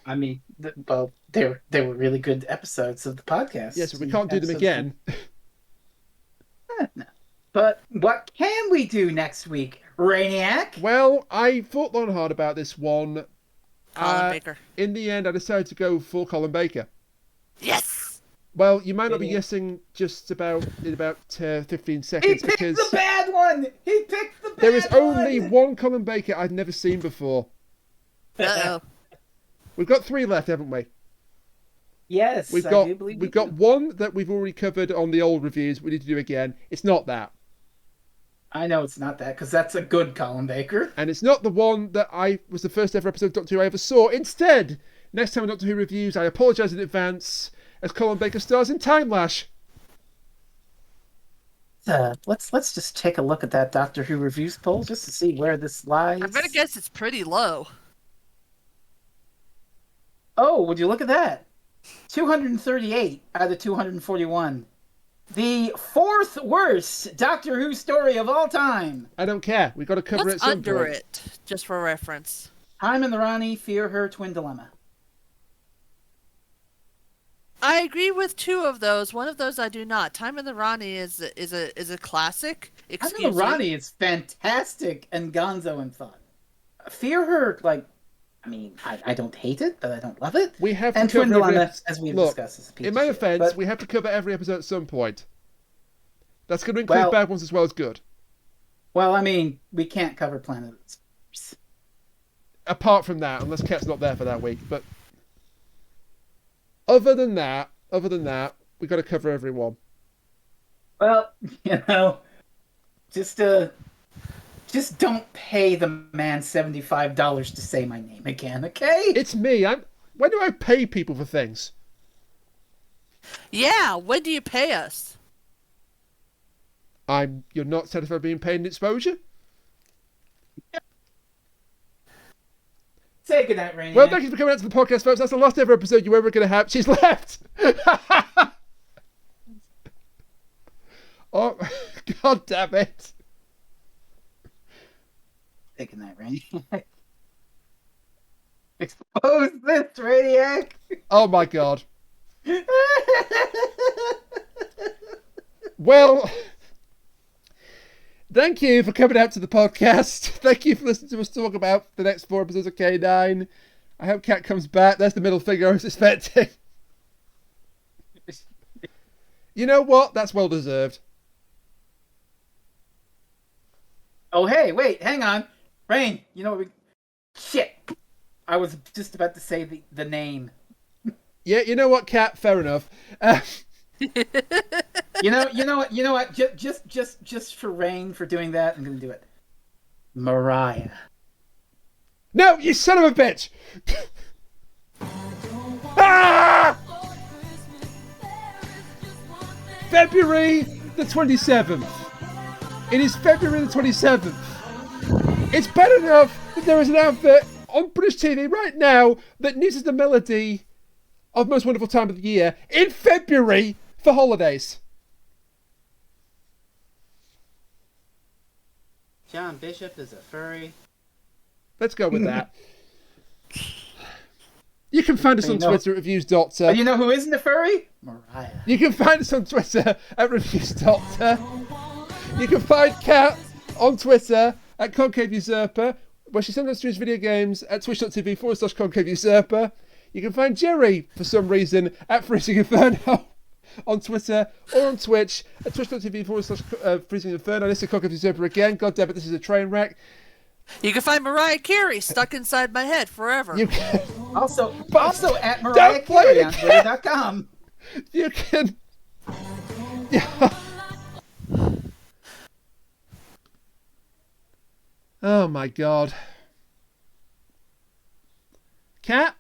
I mean, they were really good episodes of the podcast. Yes, we can't do them again. No. But what can we do next week, Rainiac? Well, I thought long and hard about this one. Colin Baker. In the end, I decided to go for Colin Baker. Yes! Well, you might not be guessing just about 15 seconds. He picked because the bad one! He picked the bad one! There is only one Colin Baker I've never seen before. Uh-oh. We've got 3 left, haven't we? Yes, we've got one that we've already covered on the old reviews. We need to do again. It's not that. I know it's not that, because that's a good Colin Baker. And it's not the one that was the first ever episode of Doctor Who I ever saw. Instead, next time on Doctor Who reviews, I apologise in advance, as Colin Baker stars in Time Lash. Let's just take a look at that Doctor Who reviews poll just to see where this lies. I'm gonna guess it's pretty low. Oh, would you look at that? 238 out of 241. The 4th worst Doctor Who story of all time. I don't care. We've got to cover it at some under point. it, just for reference. Time and the Rani fear her twin dilemma. I agree with 2 of those. One of those I do not. Time in the Rani is a classic. Time and the Rani is fantastic and gonzo and fun. Fear her, like, I mean, I don't hate it, but I don't love it. We have and to cover Twin Dilemma, as we've discussed, is a piece in my of shit, offence, we have to cover every episode at some point. That's going to include Well, bad ones as well as good. Well, I mean, we can't cover Planet of the Spiders. Apart from that, unless Kat's not there for that week. But other than that, we've got to cover everyone. Well, you know, just don't pay the man $75 to say my name again, okay? It's me. When do I pay people for things? Yeah, when do you pay us? You're not satisfied being paid in exposure? Say goodnight, Rainier. Well, thank you for coming out to the podcast, folks. That's the last ever episode you're ever going to have. She's left. Oh, god damn it. Say goodnight, Rainier. Expose this, Rainiac. Oh my god. Well, thank you for coming out to the podcast. Thank you for listening to us talk about the next 4 episodes of K9. I hope Kat comes back. There's the middle finger I was expecting. You know what? That's well deserved. Oh, hey, wait, hang on. Rain, you know what Shit. I was just about to say the name. Yeah, you know what, Kat? Fair enough. You know what? Just for Rain for doing that, I'm gonna do it. Mariah. No, you son of a bitch! Ah! February the 27th. It is February the 27th. It's bad enough that there is an advert on British TV right now that uses the melody of Most Wonderful Time of the Year in February for holidays. John Bishop is a furry. Let's go with that. You can find us on Twitter at Reviews Doctor. But you know who isn't a furry? Mariah. You can find us on Twitter at Reviews Doctor. You can find Kat on Twitter at Concave Usurper, where she sometimes streams video games at twitch.tv/Concave Usurper. You can find Jerry, for some reason, at Freezing Inferno on Twitter or on Twitch at twitch.tv/Freezing Inferno. This is Concave Usurper again. God damn it, this is a train wreck. You can find Mariah Carey stuck inside my head forever. You can also at Mariah Carey on Twitter.com. You can. Yeah. Oh my god. Kat?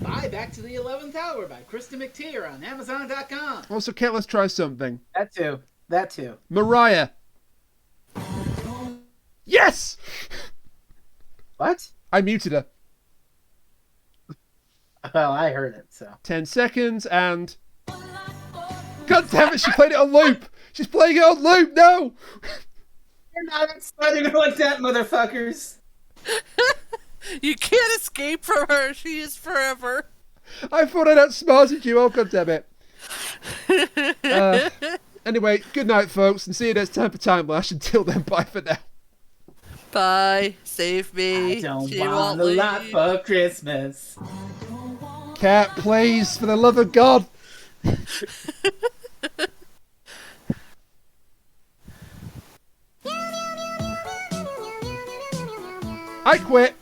Buy Back to the 11th Hour by Krista McTeer on Amazon.com. Also, Kat, let's try something. That too. Mariah. Yes! What? I muted her. Well, I heard it, so. 10 seconds and... God damn it, she played it on loop! She's playing it on loop, no! You're not exciting her like that, motherfuckers! You can't escape from her, she is forever. I thought I'd outsmarted you, oh god damn it. Anyway, good night folks, and see you next time for Time Lash. Until then, bye for now. Bye. Save me. I don't She want won't a leave. lot for Christmas. Kat, please, for the love of God. I quit.